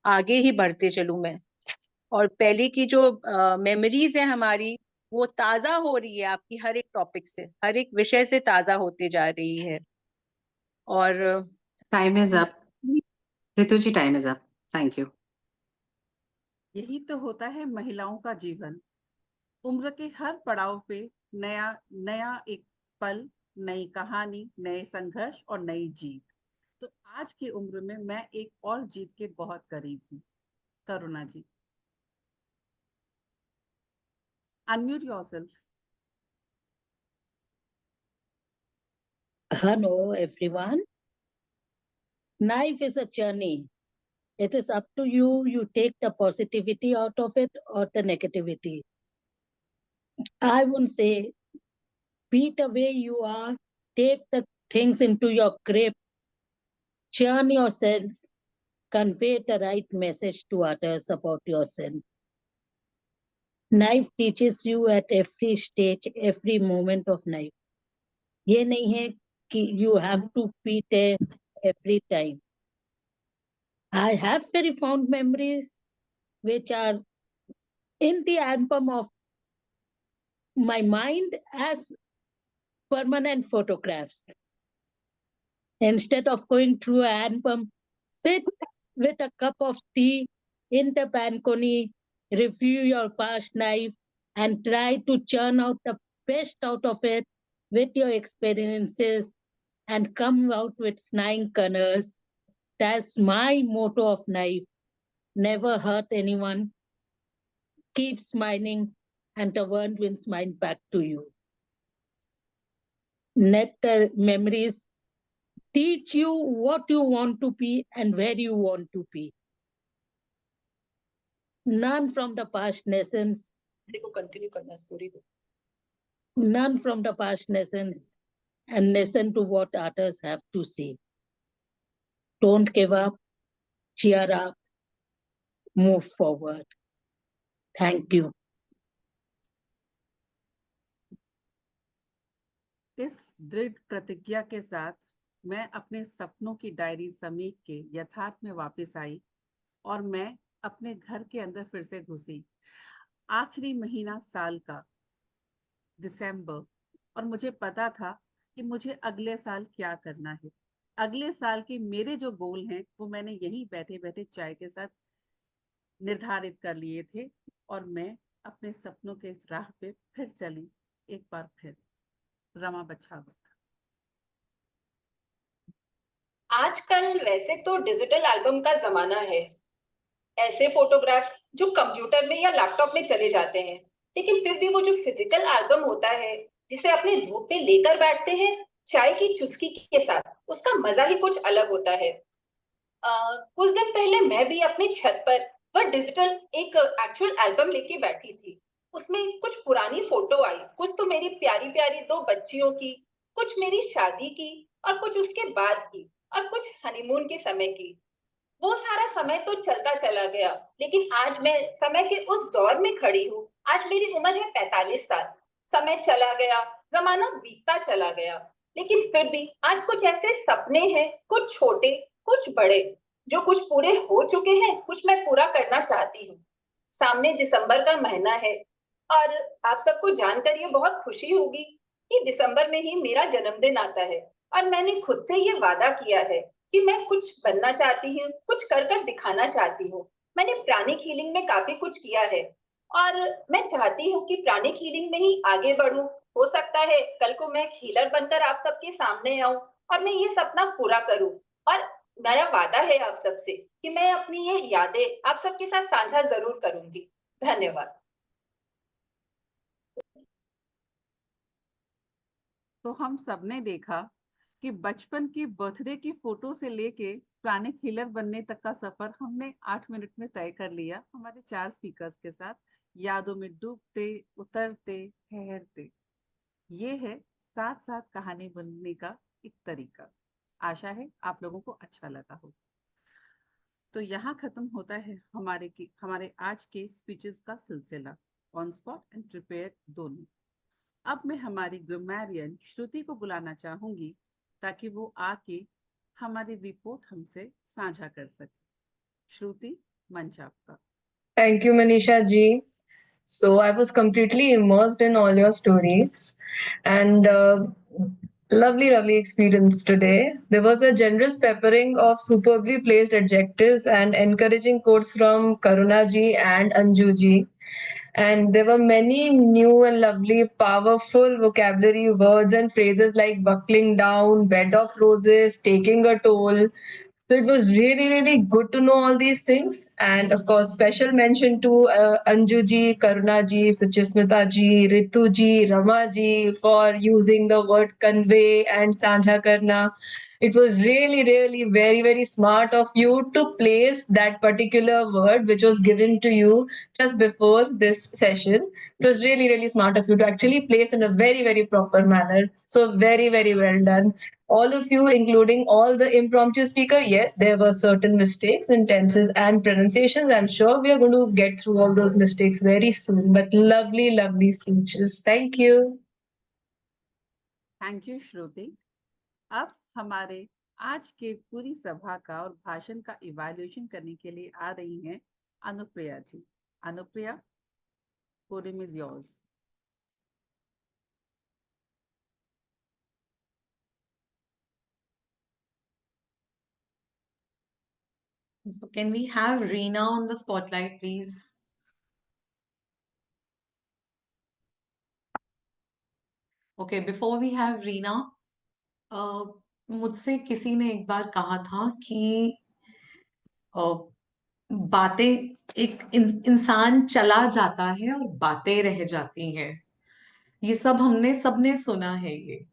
आगे ही बढ़ते चलूं मैं। और पहले की जो मेमोरीज है हमारी, वो ताजा हो रही है आपकी हर एक टॉपिक से, हर एक विषय से ताजा होते जा रही है। और
time is up. Ritu ji, time is up. Thank you.
यही तो होता है महिलाओं का जीवन। उम्र के हर पड़ाव पे नया नया एक पल, नई कहानी, नए संघर्ष और नई जीत। तो आज की उम्र में मैं एक और जीत के बहुत करीब हूँ। Karuna ji, unmute yourself.
Hello, everyone. Life is a journey. It is up to you. You take the positivity out of it or the negativity. I wouldn't say be the way you are. Take the things into your grip. Churn yourself. Convey the right message to others about yourself. Life teaches you at every stage, every moment of life. ये नहीं है कि you have to be there every time. I have very fond memories which are in the album of my mind as permanent photographs. Instead of going through an album, sit with a cup of tea in the balcony, review your past life, and try to churn out the best out of it with your experiences and come out with flying colors. That's my motto of life. Never hurt anyone. Keep smiling, and the world will smile back to you. Let the memories teach you what you want to be and where you want to be. Learn from the past lessons. Learn from the past lessons and listen to what others have to say. Don't give up. Cheer up. Move forward. Thank you.
इस दृढ़ प्रतिज्ञा के साथ मैं अपने सपनों की diary समेट के यथार्थ में वापस आई और मैं अपने घर के अंदर फिर से घुसी। आखिरी महीना साल का दिसंबर, और मुझे पता था कि मुझे अगले साल क्या करना है। अगले साल के मेरे जो गोल हैं वो मैंने यहीं बैठे बैठे चाय के साथ निर्धारित कर लिए थे और मैं अपने सपनों के इस राह पे फिर चली एक बार फिर। रमा बछावत।
आजकल वैसे तो डिजिटल एल्बम का जमाना है, ऐसे फोटोग्राफ्स जो कंप्यूटर में या लैपटॉप में चले जाते हैं, लेकिन फिर भी वो जो फिजिकल एल्बम होता है जिसे अपने धूप में लेकर बैठते हैं चाय की चुस्की के साथ, उसका मजा ही कुछ अलग होता है। कुछ दिन पहले मैं भी अपनी छत पर वह डिजिटल एक एक्चुअल एल्बम लेके बैठी थी। उसमें कुछ पुरानी फोटो आई, कुछ तो मेरी प्यारी प्यारी दो बच्चियों की, कुछ मेरी शादी की और कुछ उसके बाद की और कुछ हनीमून के समय की। वो सारा समय तो चलता चला गया, लेकिन आज मैं समय के उस दौर में खड़ी हूँ। आज मेरी उम्र है 45 साल। समय चला गया, जमाना बीतता चला गया, लेकिन फिर भी आज कुछ ऐसे सपने हैं, कुछ छोटे कुछ बड़े, जो कुछ पूरे हो चुके हैं, कुछ मैं पूरा करना चाहती हूँ। सामने दिसंबर का महीना है और आप सबको जानकर ये बहुत खुशी होगी कि दिसंबर में ही मेरा जन्मदिन आता है और मैंने खुद से ये वादा किया है कि मैं कुछ बनना चाहती हूँ, कुछ कर दिखाना चाहती हूँ। मैंने प्राणिक हीलिंग में काफी कुछ किया है और मैं चाहती हूँ कि प्राणिक हीलिंग में ही आगे बढ़ूं। हो सकता है कल को मैं एक हीलर बनकर आप सबके सामने आऊं और मैं ये सपना पूरा करूं। और मेरा वादा है आप सबसे कि मैं अपनी ये यादें आप सबके साथ साझा जरूर करूंगी। धन्यवाद।
तो हम सबने देखा कि बचपन की बर्थडे की फोटो से लेके प्राणिक हीलर बनने तक का सफर हमने 8 मिनट में तय कर लिया हमारे 4 स्पीकर्स के साथ, यादों में डूबते उतरते ठहरते। ये है साथ साथ कहानी बनने का एक तरीका। आशा है आप लोगों को अच्छा लगा हो। तो यहाँ खत्म होता है हमारे आज के स्पीचेस का सिलसिला, ऑन स्पॉट एंड प्रिपेयर दोनों। अब मैं हमारी ग्रामरियन श्रुति को बुलाना चाहूंगी ताकि वो आके हमारी रिपोर्ट हमसे साझा कर सके। श्रुति, मंच आपका।
Thank you, Manisha ji. So I was completely immersed in all your stories and lovely, lovely experience today. There was a generous peppering of superbly placed adjectives and encouraging quotes from Karuna ji and Anju ji. And there were many new and lovely, powerful vocabulary words and phrases like buckling down, bed of roses, taking a toll. So it was really, really good to know all these things. And of course, special mention to Anju ji, Karuna ji, Suchismita ji, Ritu ji, Rama ji for using the word convey and sanja karna. It was really, really very, very smart of you to place that particular word which was given to you just before this session. It was really, really smart of you to actually place in a very, very proper manner. So very, very well done. All of you, including all the impromptu speaker, yes, there were certain mistakes in tenses and pronunciations. I'm sure we are going to get through all those mistakes very soon. But lovely, lovely speeches. Thank you.
Thank you Shruti. अब हमारे आज के पूरी सभा का और भाषण का इवैल्यूएशन करने के लिए आ रही हैं Anupriya ji. Anupriya, podium is yours.
So can we have Reena on the spotlight, please? Okay, before we have Reena, मुझसे किसी ने एक बार कहा था कि बातें एक इंसान चला जाता है और बातें रह जाती हैं। ये सब हमने सबने सुना है ये।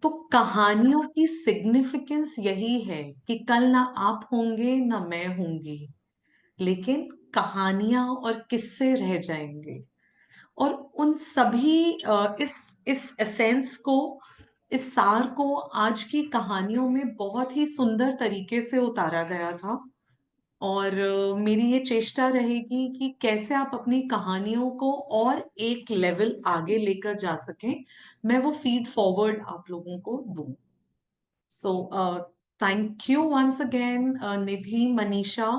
तो कहानियों की सिग्निफिकेंस यही है कि कल ना आप होंगे ना मैं होंगी, लेकिन कहानियां और किस्से रह जाएंगे। और उन सभी इस एसेंस को, इस सार को आज की कहानियों में बहुत ही सुंदर तरीके से उतारा गया था। और मेरी ये चेष्टा रहेगी कि कैसे आप अपनी कहानियों को और एक लेवल आगे लेकर जा सकें, मैं वो फीड फॉरवर्ड आप लोगों को दूं। So, thank you once again, Nidhi, Manisha.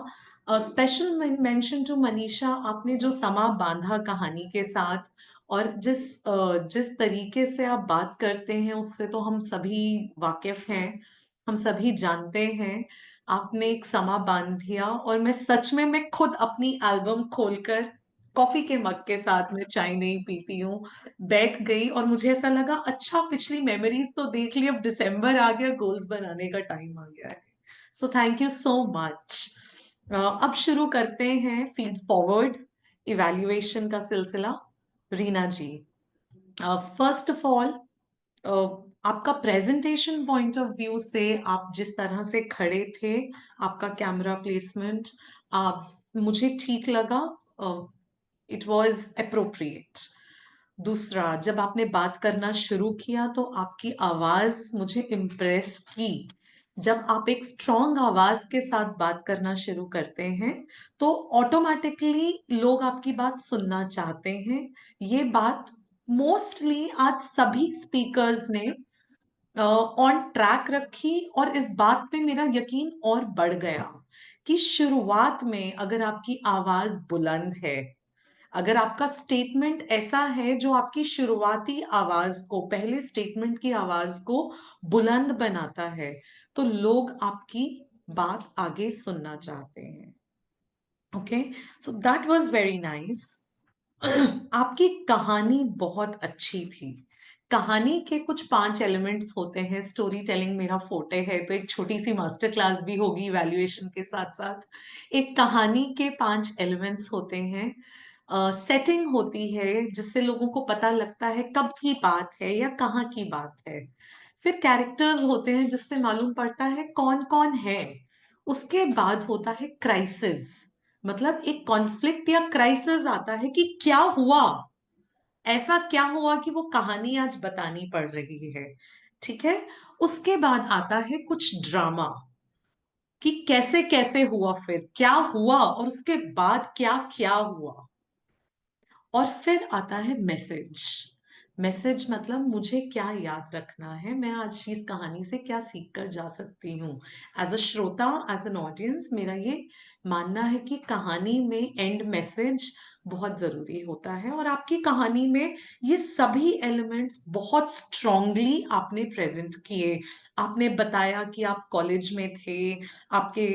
A special mention to Manisha, आपने जो समा बांधा कहानी के साथ, और जिस तरीके से आप बात करते हैं उससे तो हम सभी वाकिफ हैं, हम सभी जानते हैं। आपने एक समा बांध दिया, और मैं खुद अपनी एल्बम खोलकर कॉफी के मग के साथ, में चाय नहीं पीती हूँ, बैठ गई, और मुझे ऐसा लगा अच्छा पिछली मेमोरीज तो देख ली, अब दिसंबर आ गया, गोल्स बनाने का टाइम आ गया है। So thank you so much. अब शुरू करते हैं फीड फॉरवर्ड इवैल्यूएशन का सिलसिला। रीना जी, फर्स्ट ऑफ ऑल, आपका प्रेजेंटेशन पॉइंट ऑफ व्यू से आप जिस तरह से खड़े थे, आपका कैमरा प्लेसमेंट, मुझे ठीक लगा, इट वॉज अप्रोप्रिएट। दूसरा, जब आपने बात करना शुरू किया तो आपकी आवाज मुझे इम्प्रेस की। जब आप एक स्ट्रॉन्ग आवाज के साथ बात करना शुरू करते हैं तो ऑटोमेटिकली लोग आपकी बात सुनना चाहते हैं। ये बात मोस्टली आज सभी स्पीकर्स ने ऑन ट्रैक रखी, और इस बात पे मेरा यकीन और बढ़ गया कि शुरुआत में अगर आपकी आवाज बुलंद है, अगर आपका स्टेटमेंट ऐसा है जो आपकी शुरुआती आवाज को, पहले स्टेटमेंट की आवाज को बुलंद बनाता है, तो लोग आपकी बात आगे सुनना चाहते हैं। Okay, so that was very nice. आपकी कहानी बहुत अच्छी थी। कहानी के कुछ 5 एलिमेंट्स होते हैं। स्टोरी टेलिंग मेरा फोटे है, तो एक छोटी सी मास्टर क्लास भी होगी इवैल्यूएशन के साथ साथ। एक कहानी के 5 एलिमेंट्स होते हैं। सेटिंग होती है जिससे लोगों को पता लगता है कब की बात है या कहाँ की बात है। फिर कैरेक्टर्स होते हैं जिससे मालूम पड़ता है कौन कौन है। उसके बाद होता है क्राइसिस, मतलब एक कॉन्फ्लिक्ट या क्राइसिस आता है कि क्या हुआ, ऐसा क्या हुआ कि वो कहानी आज बतानी पड़ रही है। ठीक है, उसके बाद आता है कुछ ड्रामा, कि कैसे कैसे हुआ, फिर क्या हुआ, और उसके बाद क्या क्या हुआ। और फिर आता है मैसेज। मैसेज मतलब मुझे क्या याद रखना है, मैं आज इस कहानी से क्या सीख कर जा सकती हूँ। एज अ श्रोता, एज एन ऑडियंस, मेरा ये मानना है कि कहानी में एंड मैसेज बहुत जरूरी होता है, और आपकी कहानी में ये सभी एलिमेंट्स बहुत स्ट्रांगली आपने प्रेजेंट किए। आपने बताया कि आप कॉलेज में थे, आपके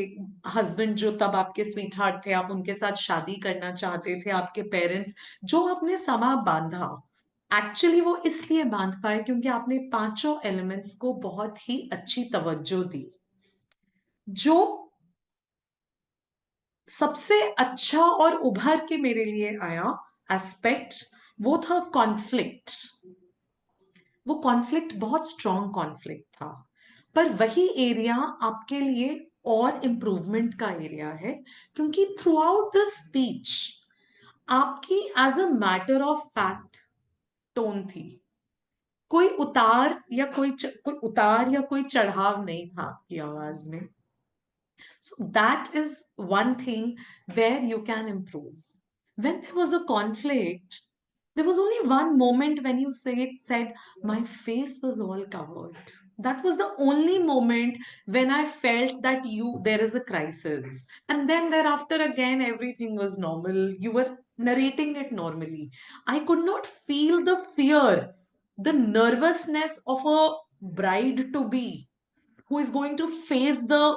हस्बैंड जो तब आपके स्वीट हार्ट थे, आप उनके साथ शादी करना चाहते थे, आपके पेरेंट्स, जो आपने समा बांधा, एक्चुअली वो इसलिए बांध पाए क्योंकि आपने 5 एलिमेंट्स को बहुत ही अच्छी तवज्जो दी। जो सबसे अच्छा और उभर के मेरे लिए आया एस्पेक्ट, वो था कॉन्फ्लिक्ट। वो कॉन्फ्लिक्ट बहुत स्ट्रॉन्ग कॉन्फ्लिक्ट था, पर वही एरिया आपके लिए और इम्प्रूवमेंट का एरिया है, क्योंकि थ्रू आउट द स्पीच आपकी as a matter of fact tone थी। कोई उतार या कोई चढ़ाव नहीं था आपकी आवाज में। So that is one thing where you can improve. When there was a conflict, there was only one moment when you said, my face was all covered. That was the only moment when I felt that there is a crisis. And then thereafter again, everything was normal. You were narrating it normally. I could not feel the fear, the nervousness of a bride to be who is going to face the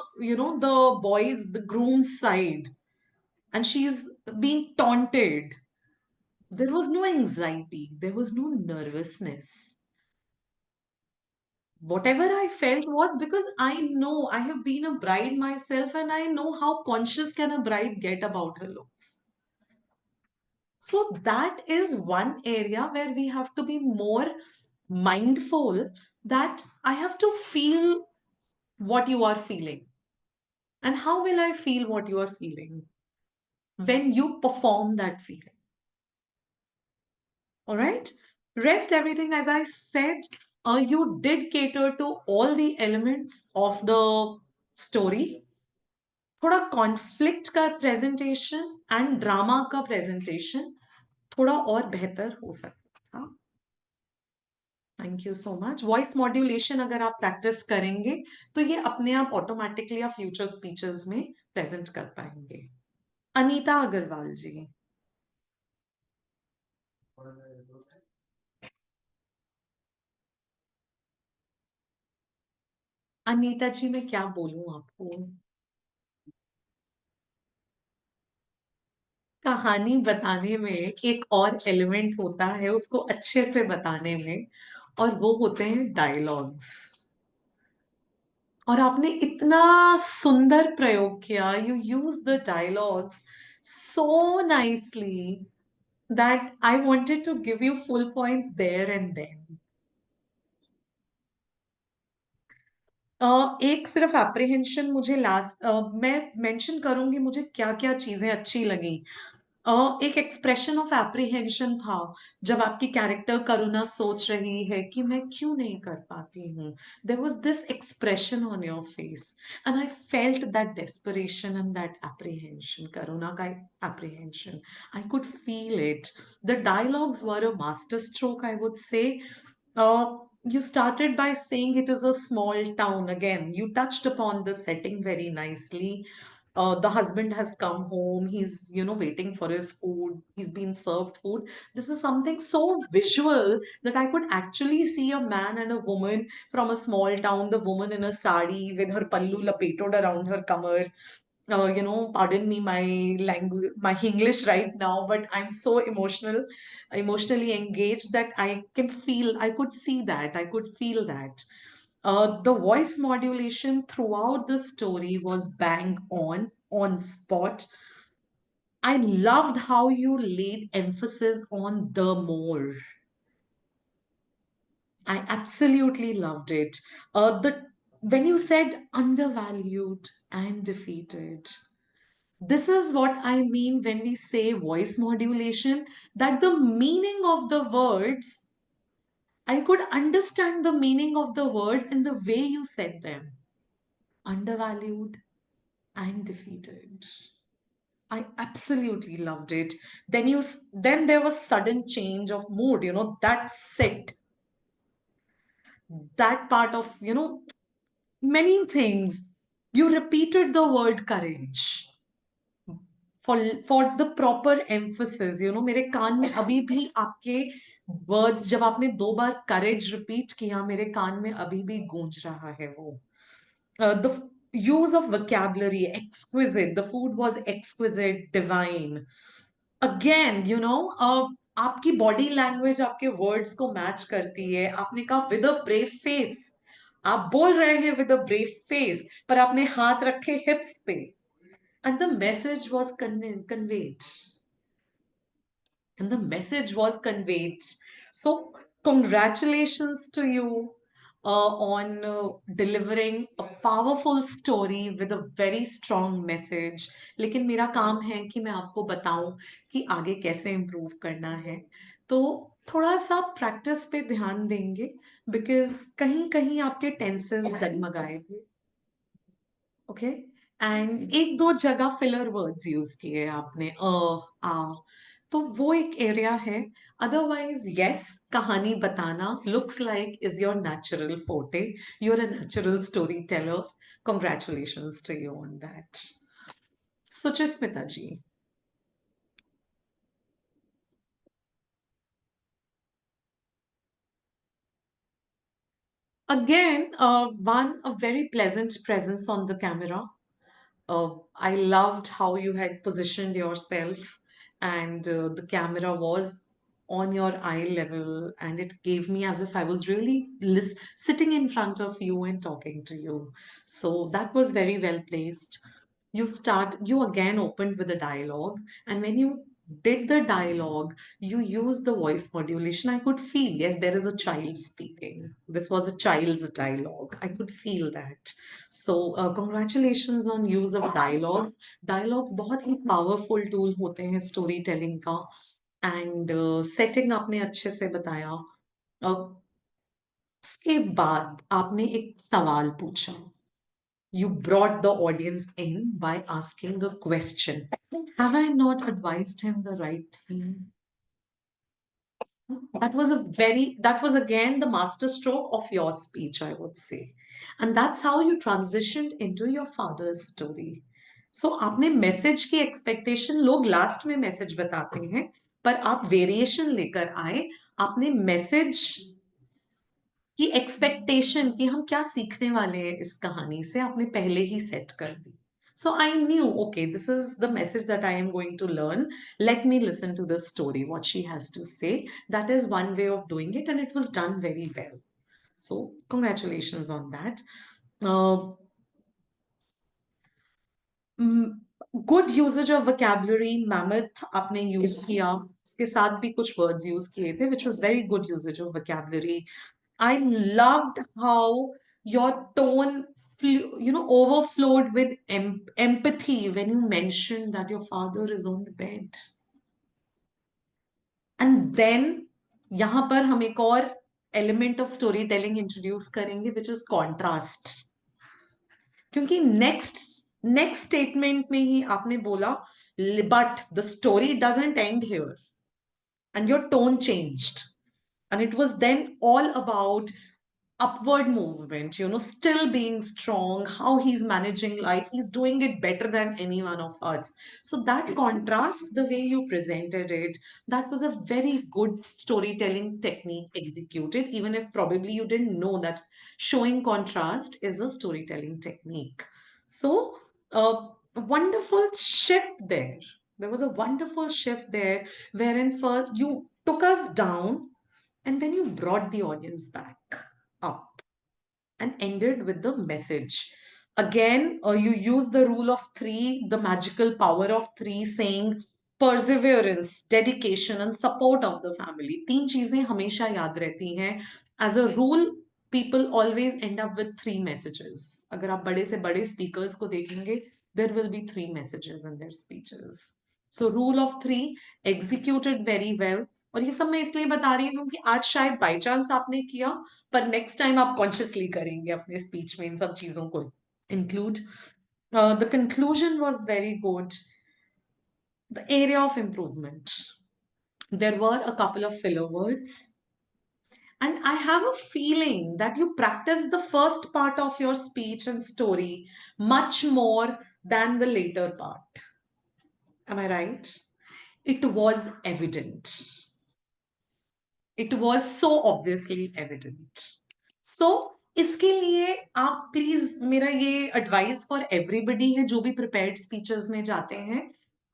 boys, the groom's side, and she's being taunted. There was no anxiety, there was no nervousness. Whatever I felt was because I know, I have been a bride myself, and I know how conscious can a bride get about her looks. So that is one area where we have to be more mindful, that I have to feel what you are feeling. And how will I feel what you are feeling? When you perform that feeling. All right? Rest everything, as I said, you did cater to all the elements of the story. थोड़ा conflict का presentation and drama का presentation थोड़ा और बेहतर हो सकता था। Thank you so much. Voice modulation अगर आप प्रैक्टिस करेंगे तो ये अपने आप ऑटोमेटिकली आप फ्यूचर स्पीचेस में प्रेजेंट कर पाएंगे। अनीता अग्रवाल जी। अनीता जी मैं क्या बोलूं आपको, कहानी बताने में एक और एलिमेंट होता है उसको अच्छे से बताने में, और वो होते हैं डायलॉग्स। और आपने इतना सुंदर प्रयोग किया, you use the dialogues so nicely that I wanted to give you full points there and then. एक सिर्फ एप्रीहेंशन मुझे लास्ट मैं मेंशन करूंगी मुझे क्या क्या चीजें अच्छी लगी। एक एक्सप्रेशन ऑफ एप्रीहेंशन था जब आपकी कैरेक्टर करुणा सोच रही है कि मैं क्यों नहीं कर पाती हूँ। There was this expression on your face and I felt that desperation and that apprehension, Karuna का apprehension, I could feel it. The dialogues were a master stroke, I would say. You started by saying it is a small town. Again, you touched upon the setting very nicely. The husband has come home. He's, waiting for his food. He's been served food. This is something so visual that I could actually see a man and a woman from a small town. The woman in a sari with her pallu lapetod around her kamar. Pardon me my language, my English right now, but I'm so emotionally engaged that I could see that, I could feel that. The voice modulation throughout the story was bang on spot. I loved how you laid emphasis on the more. I absolutely loved it. When you said undervalued and defeated, this is what I mean when we say voice modulation, that the meaning of the words, I could understand the meaning of the words in the way you said them. Undervalued and defeated. I absolutely loved it. Then there was sudden change of mood, that's it. That part of, many things. You repeated the word courage. For the proper emphasis, मेरे कान में अभी भी आपके words, जब आपने 2 बार courage repeat किया, मेरे कान में अभी भी गूंज रहा है वो. The use of vocabulary, exquisite. The food was exquisite, divine. Again, आपकी body language आपके words को match करती है. आपने कहा with a brave face. आप बोल रहे हैं with a brave face, पर आपने हाथ रखे hips पे. And the message was conveyed. And the message was conveyed. So, congratulations to you on delivering a powerful story with a very strong message. लेकिन मेरा काम है कि मैं आपको बताऊं कि आगे कैसे इम्प्रूव करना है. तो थोड़ा सा प्रैक्टिस पे ध्यान देंगे, बिकॉज कहीं कहीं आपके टेंसेस डगमगाए थे. ओके, एंड एक दो जगह फिलर वर्ड्स यूज किए आपने, आ, तो वो एक एरिया है. अदरवाइज यस, कहानी बताना looks like is your natural forte. You are a natural story teller. Congratulations to you on that. Suchismita ji. Again, a very pleasant presence on the camera. I loved how you had positioned yourself, and the camera was on your eye level, and it gave me as if I was really sitting in front of you and talking to you. So that was very well placed. You again opened with a dialogue, and when you did the dialogue, you used the voice modulation. I could feel, yes, there is a child speaking. This was a child's dialogue. I could feel that. So congratulations on use of dialogues. Dialogues बहुत ही powerful tool होते हैं storytelling का. And setting आपने अच्छे से बताया. उसके बाद आपने एक सवाल पूछा. You brought the audience in by asking a question. Have I not advised him the right thing? That was again the masterstroke of your speech, I would say. And that's how you transitioned into your father's story. So आपने message की expectation, लोग last में message बताते हैं, पर आप variation लेकर आए, आपने मैसेज की एक्सपेक्टेशन कि हम क्या सीखने वाले हैं इस कहानी से आपने पहले ही सेट कर दी. So I knew, okay, this is the message that I am going to learn. Let me listen to the story, what she has to say. That is one way of doing it, and it was done very well. So congratulations on that. Good usage of vocabulary, mammoth आपने use किया, उसके साथ भी कुछ words use किए थे, which was very good usage of vocabulary. I loved how your tone, overflowed with empathy when you mentioned that your father is on the bed. And then, यहाँ पर हम एक और element of storytelling introduce करेंगे, which is contrast. क्योंकि next statement में ही आपने बोला, but the story doesn't end here. And your tone changed. And it was then all about upward movement, still being strong, how he's managing life. He's doing it better than any one of us. So that contrast, the way you presented it, that was a very good storytelling technique executed, even if probably you didn't know that showing contrast is a storytelling technique. So a wonderful shift there. There was a wonderful shift there, wherein first you took us down and then you brought the audience back up and ended with the message. Again, you use the rule of three, the magical power of three, saying perseverance, dedication, and support of the family. तीन चीजें हमेशा याद रहती हैं. As a rule, people always end up with three messages. अगर आप बड़े से बड़े speakers को देखेंगे, there will be three messages in their speeches. So rule of three, executed very well. और ये सब मैं इसलिए बता रही हूँ क्योंकि आज शायद बाई चांस आपने किया, पर नेक्स्ट टाइम आप कॉन्शियसली करेंगे अपने स्पीच में इन सब चीजों को include. The conclusion was very good. The area of improvement, there were a couple of filler words. And I have a feeling that you practice the first part of your speech and story much more than the later part. Am I right? It was evident. It was so obviously evident. So, इसके लिए आप please, मेरा ये advice for everybody है जो भी prepared speeches में जाते हैं,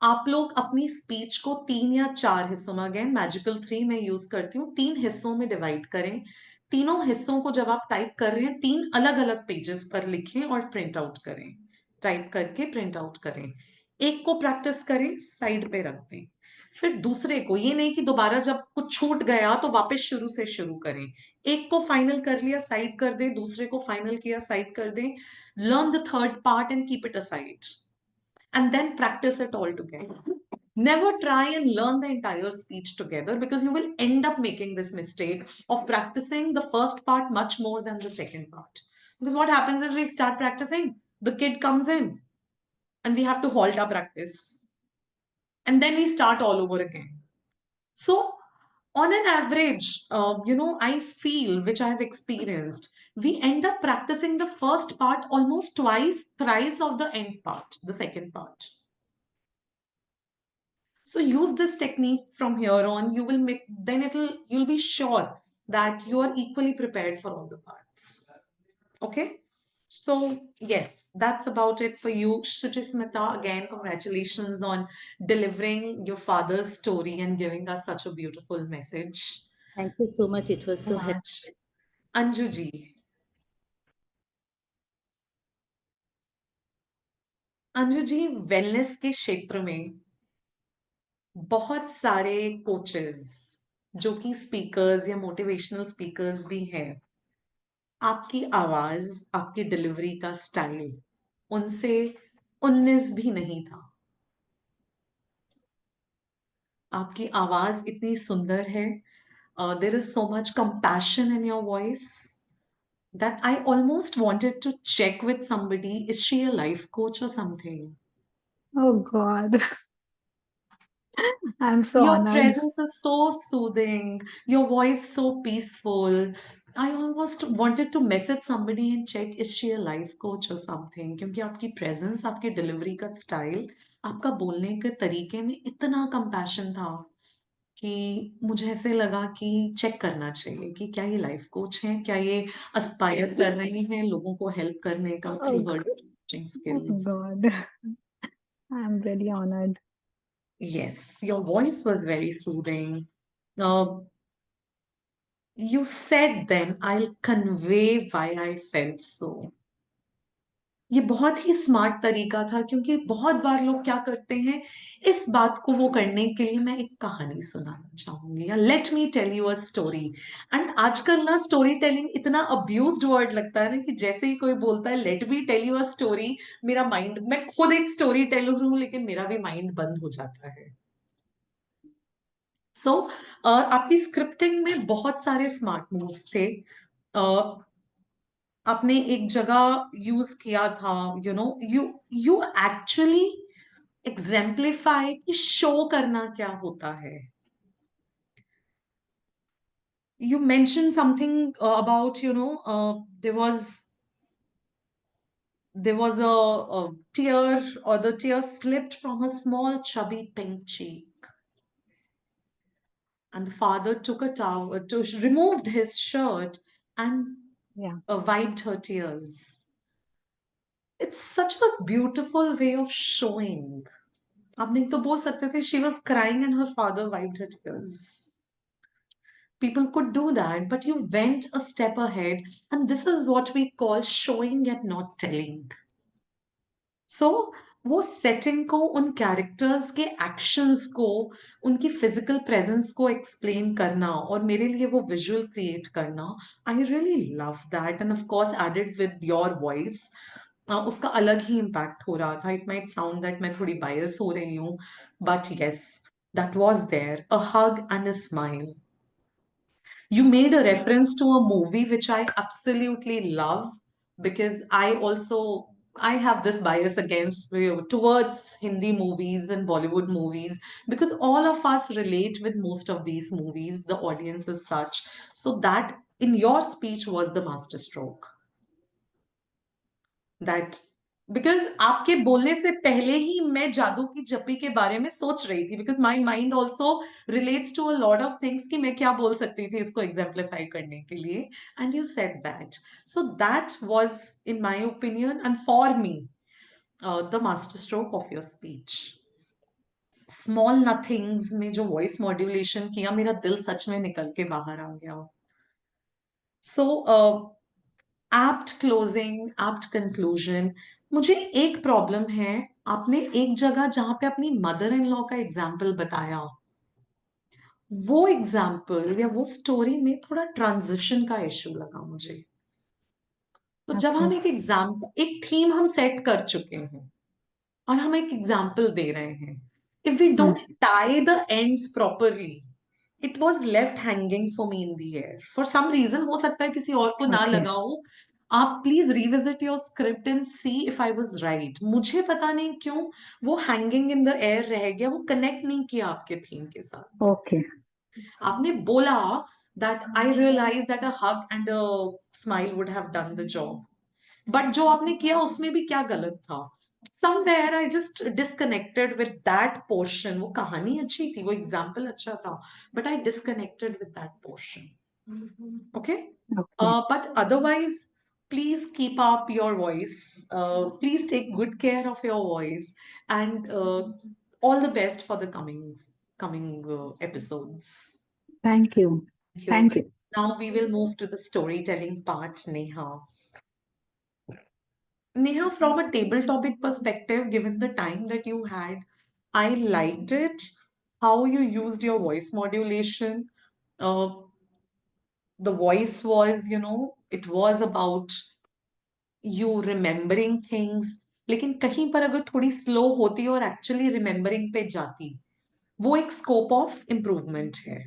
आप लोग अपनी स्पीच को 3 या 4 हिस्सों में, अगेन मैजिकल 3 में यूज करती हूँ, 3 हिस्सों में डिवाइड करें. तीनों हिस्सों को जब आप टाइप कर रहे हैं 3 अलग अलग पेजेस पर लिखें और प्रिंट आउट करें. टाइप करके प्रिंट आउट करें. एक को प्रैक्टिस करें, साइड पे रख दें. फिर दूसरे को, ये नहीं कि दोबारा जब कुछ छूट गया तो वापस शुरू से शुरू करें. एक को फाइनल कर लिया, साइड कर दे, दूसरे को फाइनल किया, साइड कर दे. Learn the third part and keep it aside and then practice it all together. Never try and learn the entire speech together, because you will end up making this mistake of practicing the first part much more than the second part. Because what happens is we start practicing, the kid comes in and we have to halt our practice and then we start all over again. So on an average, I feel, which I have experienced, we end up practicing the first part almost twice, thrice of the end part, the second part. So use this technique from here on. You'll be sure that you are equally prepared for all the parts. Okay? So yes, that's about it for you. Shuchismita, again, congratulations on delivering your father's story and giving us such a beautiful message.
Thank you so much. It was so
much. Anju ji. Anju ji, wellness के क्षेत्र में बहुत सारे coaches जो कि speakers या motivational speakers भी हैं, आपकी आवाज, आपकी डिलीवरी का स्टाइल उनसे 19 भी नहीं था. आपकी आवाज इतनी सुंदर है. There is so much compassion in your voice. that I almost wanted to check with somebody, is she a life coach or something?
Oh God. I'm so
Your
honored.
presence is so soothing, your voice so peaceful. I almost wanted to message somebody and check, is she a life coach or something? क्योंकि आपकी presence, आपकी delivery का style, आपका बोलने के तरीके में इतना compassion था कि मुझे ऐसे लगा कि चेक करना चाहिए कि क्या ये लाइफ कोच हैं, क्या ये aspire कर रही हैं लोगों को help करने का
Oh,
through her
g-
coaching
oh
skills.
God. I'm really honored.
Yes, your voice was very soothing. You said then, I'll convey why I felt so. ये बहुत ही स्मार्ट तरीका था क्योंकि बहुत बार लोग क्या करते हैं, इस बात को वो करने के लिए मैं एक कहानी सुनाना चाहूंगी या let me tell you a story. And आजकल ना स्टोरी टेलिंग इतना अब्यूज्ड वर्ड लगता है ना कि जैसे ही कोई बोलता है let me tell you a story, मेरा माइंड, मैं खुद एक स्टोरी टेलर हूं लेकिन मेरा भी माइंड बंद हो जाता है. सो आपकी स्क्रिप्टिंग में बहुत सारे स्मार्ट मूव्स थे. आपने एक जगह यूज किया था, यू एक्चुअली एग्जेम्पलीफाई कि शो करना क्या होता है. You mentioned something about, there was a tear, or the tear slipped from a small chubby pink cheek, and the father took a towel, removed his shirt and
Yeah.
wiped her tears. It's such a beautiful way of showing. आपने तो बोल सकते थे she was crying and her father wiped her tears. People could do that, but you went a step ahead, and this is what we call showing and not telling. So, वो setting को, उन characters के actions को, उनकी physical presence को explain करना और मेरे लिए वो विजुअल क्रिएट करना, I really love that. And of course added with your voice, उसका अलग ही इम्पैक्ट हो रहा था. इट माइट साउंड दैट मैं थोड़ी बायस हो रही हूँ, but yes, that was there, a hug and a smile. You made a reference to a movie which I absolutely love, because I have this bias against towards Hindi movies and Bollywood movies, because all of us relate with most of these movies, the audience is such. So that in your speech was the masterstroke. That because आपके बोलने से पहले ही मैं जादू की जप्पी के बारे में सोच रही थी, because my mind also relates to a lot of things कि मैं क्या बोल सकती थी इसको exemplify करने के लिए, and you said that. So that was, in my opinion and for me, the masterstroke of your speech. Small nothings में जो voice modulation किया, मेरा दिल सच में निकल के बाहर आ गया. So apt closing, apt conclusion. मुझे एक प्रॉब्लम है, आपने एक जगह जहां पे अपनी मदर इन लॉ का एग्जाम्पल बताया, वो एग्जाम्पल या वो स्टोरी में थोड़ा ट्रांजिशन का इश्यू लगा मुझे. तो जब हम एक थीम हम सेट कर चुके हैं और हम एक एग्जाम्पल दे रहे हैं, if we don't tie the ends properly, it was left hanging for me in the air for some reason. हो सकता है किसी और को ना लगा हो. आप please revisit your script and see if I was right. मुझे पता नहीं क्यों वो हैंगिंग इन द एयर रह गया, वो कनेक्ट नहीं किया आपके थीम के साथ.
Okay.
आपने बोला that I realized that a hug and a smile would have done the job. But जो आपने किया उसमें भी क्या गलत था? Somewhere I just disconnected with that portion. वो कहानी अच्छी थी, वो एग्जाम्पल अच्छा था, but I disconnected with that portion. Okay? But otherwise, please keep up your voice. Please take good care of your voice, and all the best for the coming episodes.
Thank you. Thank you.
Now we will move to the storytelling part, Neha. Neha, from a table topic perspective, given the time that you had, I liked it, how you used your voice modulation. The voice was, it was about you remembering things, लेकिन कहीं पर अगर थोड़ी slow होती और actually remembering पे जाती, वो एक स्कोप ऑफ इम्प्रूवमेंट है.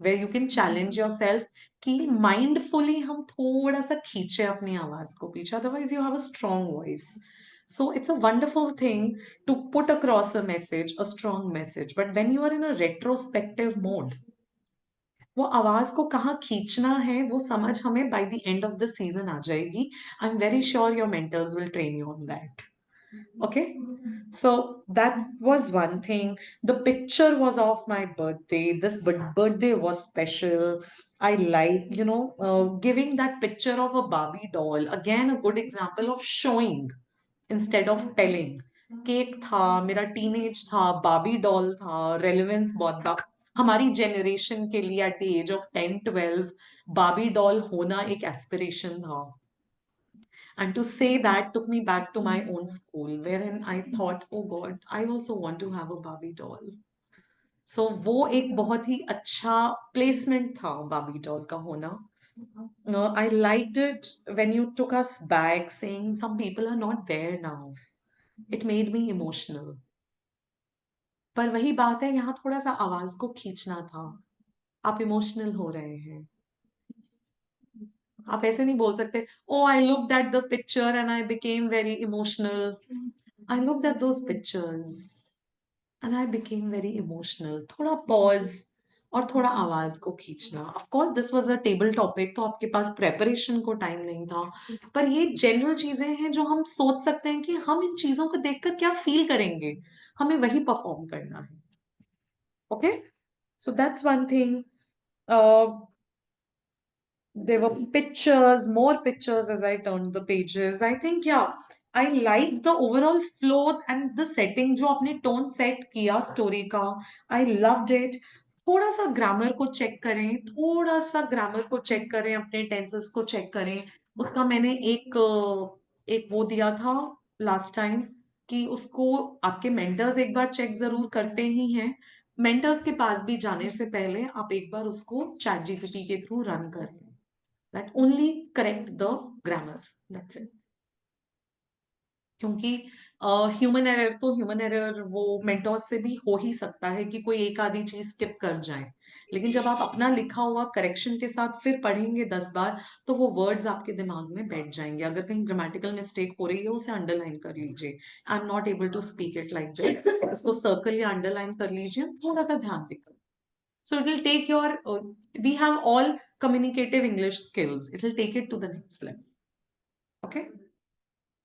where you can challenge yourself कि mindfully हम थोड़ा सा खींचे अपनी आवाज को पीछे, otherwise you have a strong voice. So it's a wonderful thing to put across a message, a strong message. But when you are in a retrospective mode, वो आवाज को कहाँ खींचना है वो समझ हमें by the end of the season आ जाएगी. I'm very sure your mentors will train you on that. Okay, so that was one thing. The picture was of my birthday. This birthday was special. I like, giving that picture of a Barbie doll. Again, a good example of showing instead of telling. Cake था, मेरा teenage था, बाबी doll था, relevance बहुत था हमारी generation के लिए. At the age of 10-12 बाबी डॉल होना एक एस्पिरेशन था. And to say that took me back to my own school, wherein I thought, oh God, I also want to have a Barbie doll. So वो एक बहुत ही अच्छा placement था Barbie doll का होना. I liked it when you took us back, saying some people are not there now. It made me emotional. पर वही बात है, यहाँ थोड़ा सा आवाज को खींचना था. आप इमोशनल हो रहे हैं. आप ऐसे नहीं बोल सकते, oh, I looked at the picture and I became very emotional. I looked at those pictures and I became very emotional. थोड़ा pause और थोड़ा आवाज को खींचना. Of course, this was a table topic, तो आपके पास preparation को time नहीं था. पर ये general चीजें हैं जो हम सोच सकते हैं कि हम इन चीजों को देखकर क्या feel करेंगे. हमें वही perform करना है. Okay? So that's one thing. There were pictures, more pictures as I turned the pages. I think, yeah, I liked the overall flow and the setting जो आपने tone set किया story का. I loved it. थोड़ा सा grammar को check करें, थोड़ा सा grammar को check करें, अपने tenses को check करें. उसका मैंने एक वो दिया था last time कि उसको आपके mentors एक बार check जरूर करते ही हैं. Mentors के पास भी जाने से पहले आप एक बार उसको ChatGPT के थ्रू रन करें. That only correct the grammar. That's it. क्योंकि ह्यूमन एरर वो मेंटोर्स से भी हो ही सकता है कि कोई एक आधी चीज स्किप कर जाए. लेकिन जब आप अपना लिखा हुआ करेक्शन के साथ फिर पढ़ेंगे 10 बार तो वो वर्ड्स आपके दिमाग में बैठ जाएंगे. अगर कहीं ग्रामेटिकल मिस्टेक हो रही है उसे अंडरलाइन कर लीजिए. I am not able to speak it like this, उसको सर्कल या अंडरलाइन कर लीजिए, थोड़ा सा ध्यान देकर. So it will take your, we have all communicative English skills. It will take it to the next level. Okay?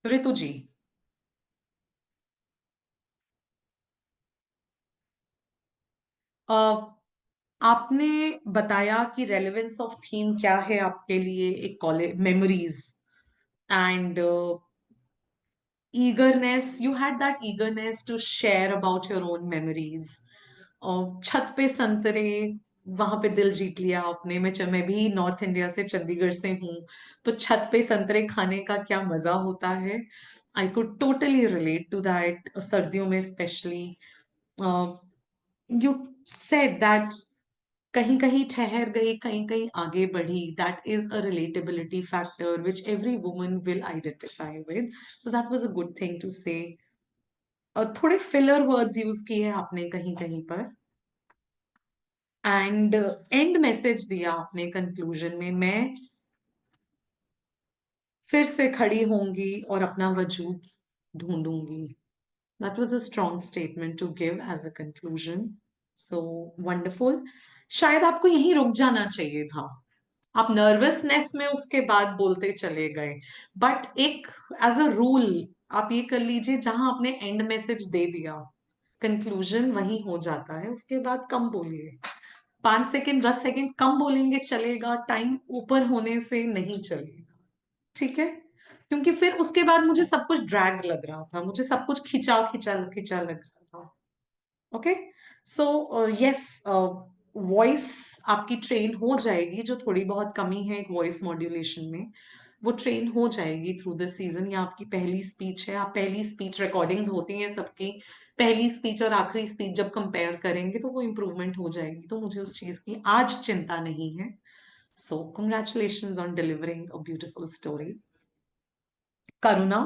Ritu ji. आपने बताया कि रेलेवेंस ऑफ थीम क्या है आपके लिए एक college memories and eagerness. You had that eagerness to share about your own memories. और छत पे संतरे, वहां पे दिल जीत लिया आपने. मैं भी नॉर्थ इंडिया से चंडीगढ़ से हूँ, तो छत पे संतरे खाने का क्या मजा होता है. I could totally relate to that, सर्दियों में स्पेशली. यू सेड दैट कहीं कहीं ठहर गई, कहीं कहीं आगे बढ़ी. That is a relatability factor which every woman will identify with. So that was a good thing to say. थोड़े फिलर वर्ड्स यूज किए आपने कहीं कहीं पर. एंड एंड मैसेज दिया आपने कंक्लूजन में, मैं फिर से खड़ी होंगी और अपना वजूद ढूंढूंगी. That was a strong statement to give as a conclusion. So wonderful. शायद आपको यहीं रुक जाना चाहिए था. आप नर्वसनेस में उसके बाद बोलते चले गए. बट एक एज अ रूल आप ये कर लीजिए, जहां आपने एंड मैसेज दे दिया, कंक्लूजन वहीं हो जाता है. उसके बाद कम बोलिए. 5 सेकंड 10 सेकंड कम बोलेंगे चलेगा, टाइम ऊपर होने से नहीं चलेगा. ठीक है? क्योंकि फिर उसके बाद मुझे सब कुछ ड्रैग लग रहा था, मुझे सब कुछ खिंचा खिंचा खिंचा लग रहा था. ओके, सो यस, वॉइस आपकी ट्रेन हो जाएगी. जो थोड़ी बहुत कमी है एक वॉइस मॉड्यूलेशन में, वो ट्रेन हो जाएगी थ्रू द सीजन. या आपकी पहली स्पीच है, आप पहली स्पीच, रिकॉर्डिंग्स होती हैं सबकी, पहली स्पीच और आखिरी स्पीच जब कंपेयर करेंगे तो वो इम्प्रूवमेंट हो जाएगी. तो मुझे उस चीज की आज चिंता नहीं है. सो congratulations on delivering a beautiful story. Karuna?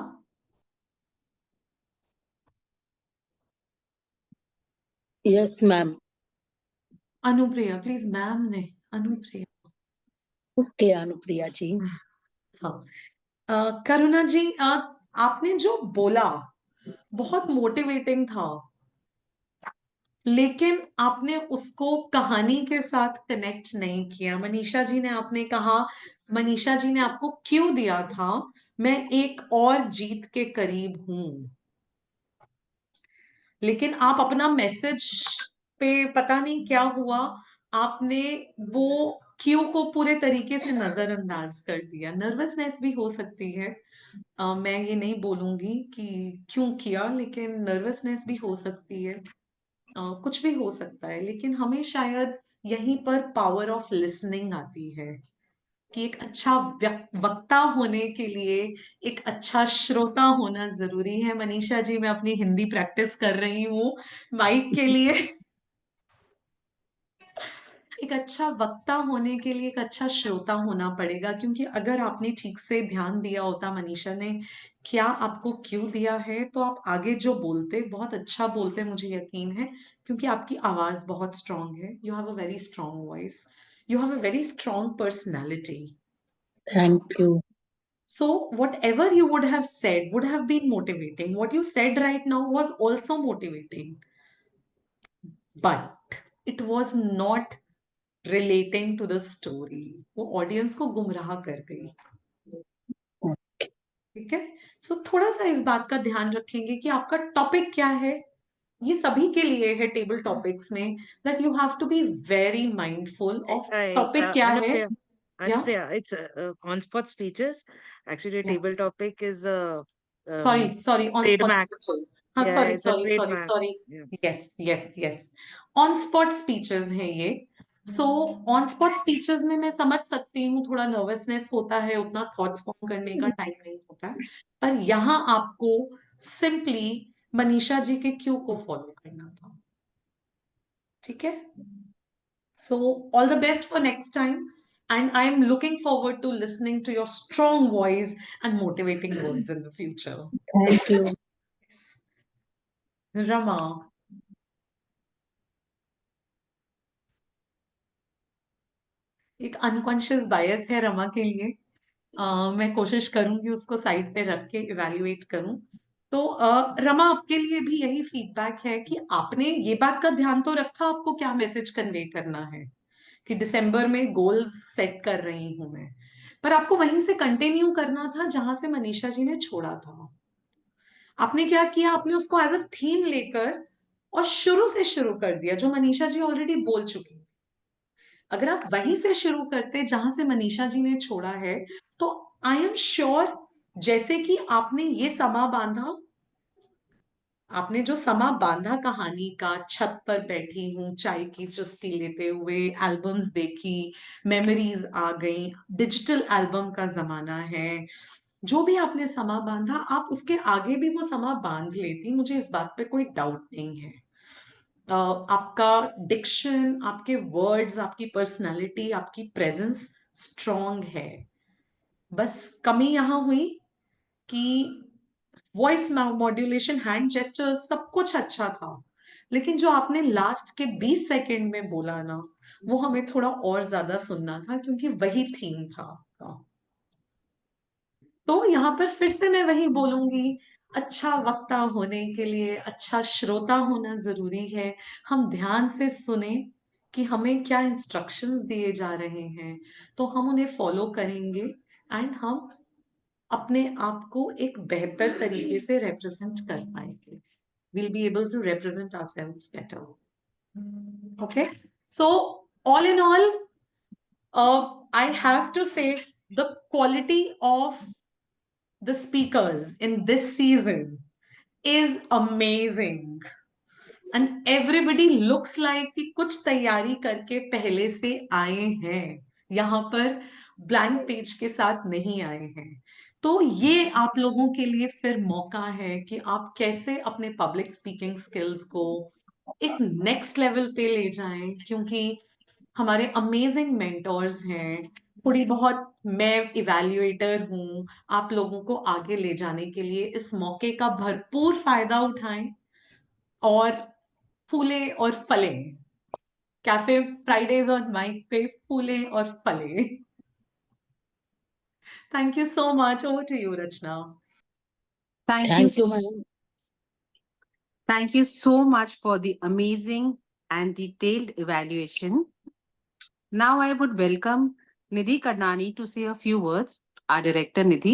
Yes, ma'am.
Anupriya please, ma'am ने, अनुप्रिया।
ओके अनुप्रिया जी।
हाँ, करुणा जी, आपने जो बोला बहुत मोटिवेटिंग था, लेकिन आपने उसको कहानी के साथ कनेक्ट नहीं किया। मनीषा जी ने आपने कहा, मनीषा जी ने आपको क्यों दिया था, मैं एक और जीत के करीब हूं, लेकिन आप अपना मैसेज पे पता नहीं क्या हुआ, आपने वो क्यू को पूरे तरीके से नजरअंदाज कर दिया। नर्वसनेस भी हो सकती है, मैं ये नहीं बोलूंगी कि क्यों किया, लेकिन नर्वसनेस भी हो सकती है, कुछ भी हो सकता है, लेकिन हमें शायद यहीं पर पावर ऑफ लिसनिंग आती है कि एक अच्छा वक्ता होने के लिए एक अच्छा श्रोता होना जरूरी है। मनीषा जी, मैं अपनी हिंदी प्रैक्टिस कर रही हूँ माइक के लिए। एक अच्छा वक्ता होने के लिए एक अच्छा श्रोता होना पड़ेगा, क्योंकि अगर आपने ठीक से ध्यान दिया होता मनीषा ने क्या आपको क्यों दिया है, तो आप आगे जो बोलते बहुत अच्छा बोलते, मुझे यकीन है, क्योंकि आपकी आवाज बहुत स्ट्रांग है। You have a very strong voice, you have a very strong personality.
Thank you.
So whatever you would have said would have been motivating. What you said right now was also motivating, but it was not relating to the story. वो audience को गुमराह कर गई। ठीक है, सो थोड़ा सा इस बात का ध्यान रखेंगे कि आपका टॉपिक क्या है। ये सभी के लिए है टेबल टॉपिक्स में, that you have to be very mindful of topic क्या है।
Anupriya,
या
Anupriya, it's on spot speeches. Actually, table topic is
sorry sorry, on spot
trademark.
Speeches, हाँ
Yeah,
sorry
it's a
sorry sorry
trademark.
Sorry,
Yeah.
Yes yes yes, on spot speeches है ये। So on spot speeches में मैं समझ सकती हूँ थोड़ा nervousness होता है, उतना थॉट्स फॉर्म करने का टाइम नहीं होता है, पर यहाँ आपको सिंपली मनीषा जी के क्यू को फॉलो करना था। ठीक है, so all the best for next time, and I am looking forward to listening to your strong voice and motivating words in the future.
Thank you.
Yes. Rama, एक अनकॉन्शियस बायस है रमा के लिए, मैं कोशिश करूंगी उसको साइड पे रख के इवेल्युएट करूं। तो रमा, आपके लिए भी यही फीडबैक है कि आपने ये बात का ध्यान तो रखा आपको क्या मैसेज कन्वे करना है, कि दिसंबर में गोल्स सेट कर रही हूं मैं, पर आपको वहीं से कंटिन्यू करना था जहां से मनीषा जी ने छोड़ा था। आपने क्या किया, आपने उसको एज अ थीम लेकर और शुरू से शुरू कर दिया जो मनीषा जी ऑलरेडी बोल चुकी। अगर आप वहीं से शुरू करते जहां से मनीषा जी ने छोड़ा है, तो आई एम श्योर जैसे कि आपने ये समा बांधा, आपने जो समा बांधा कहानी का, छत पर बैठी हूँ चाय की चुस्की लेते हुए, एल्बम्स देखी, मेमोरीज आ गई, डिजिटल एल्बम का जमाना है, जो भी आपने समा बांधा, आप उसके आगे भी वो समा बांध लेती, मुझे इस बात पे कोई डाउट नहीं है। आपका डिक्शन, आपके वर्ड्स, आपकी पर्सनालिटी, आपकी प्रेजेंस स्ट्रॉन्ग है। बस कमी यहां हुई कि वॉइस मॉड्यूलेशन, हैंड जेस्टर्स, सब कुछ अच्छा था, लेकिन जो आपने लास्ट के 20 सेकंड में बोला ना, वो हमें थोड़ा और ज्यादा सुनना था, क्योंकि वही थीम था आपका। तो यहाँ पर फिर से मैं वही बोलूंगी, अच्छा वक्ता होने के लिए अच्छा श्रोता होना जरूरी है। हम ध्यान से सुने कि हमें क्या इंस्ट्रक्शंस दिए जा रहे हैं, तो हम उन्हें फॉलो करेंगे, एंड हम अपने आप को एक बेहतर तरीके से रिप्रेजेंट कर पाएंगे। We'll be able to represent ourselves better. Okay, so all in all, I have to say the quality of the speakers in this season is amazing, and everybody looks like कि कुछ तैयारी करके पहले से आए हैं, यहाँ पर ब्लैंक पेज के साथ नहीं आए हैं। तो ये आप लोगों के लिए फिर मौका है कि आप कैसे अपने पब्लिक स्पीकिंग स्किल्स को एक नेक्स्ट लेवल पे ले जाएं, क्योंकि हमारे अमेजिंग मेंटोर्स हैं। थोड़ी बहुत मैं इवैल्यूएटर हूँ, आप लोगों को आगे ले जाने के लिए इस मौके का भरपूर फायदा उठाएं और फूले और फलें। कैफे फ्राइडेज ऑन माइक पे फूले और फले. Thank you so much. Over to you, Rachna.
Thank you.
Thank you, madam.
Thank you so much for the amazing and detailed evaluation. Now I would welcome Nidhi Karnani to say a few words. Our director, Nidhi.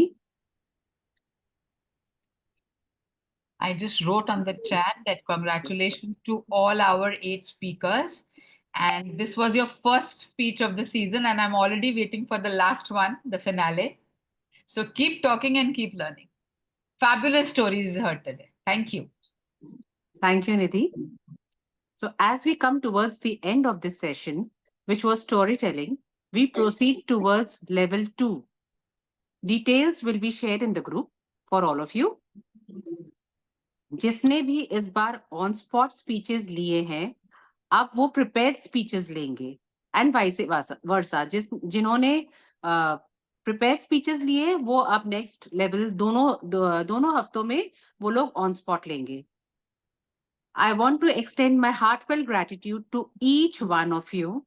I just wrote on the chat that congratulations to all our 8 speakers. And this was your first speech of the season, and I'm already waiting for the last one, the finale. So keep talking and keep learning. Fabulous stories heard today. Thank you.
Thank you, Nidhi. So as we come towards the end of this session, which was storytelling, we proceed towards level 2. Details will be shared in the group for all of you. जिसने भी इस बार on spot speeches लिए हैं, अब वो prepared speeches लेंगे and vice versa. जिन्होंने prepared speeches लिए वो अब नेक्स्ट लेवल दोनों हफ्तों में वो लोग ऑन स्पॉट लेंगे. I want to extend my heartfelt gratitude to each one of you.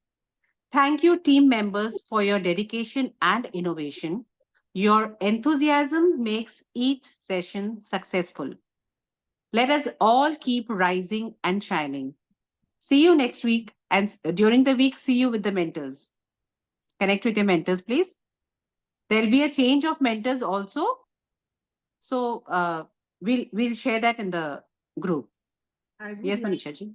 Thank you, team members, for your dedication and innovation. Your enthusiasm makes each session successful. Let us all keep rising and shining. See you next week, and during the week, see you with the mentors. Connect with your mentors, please. There'll be a change of mentors also. So we'll share that in the group. Yes, Manisha ji.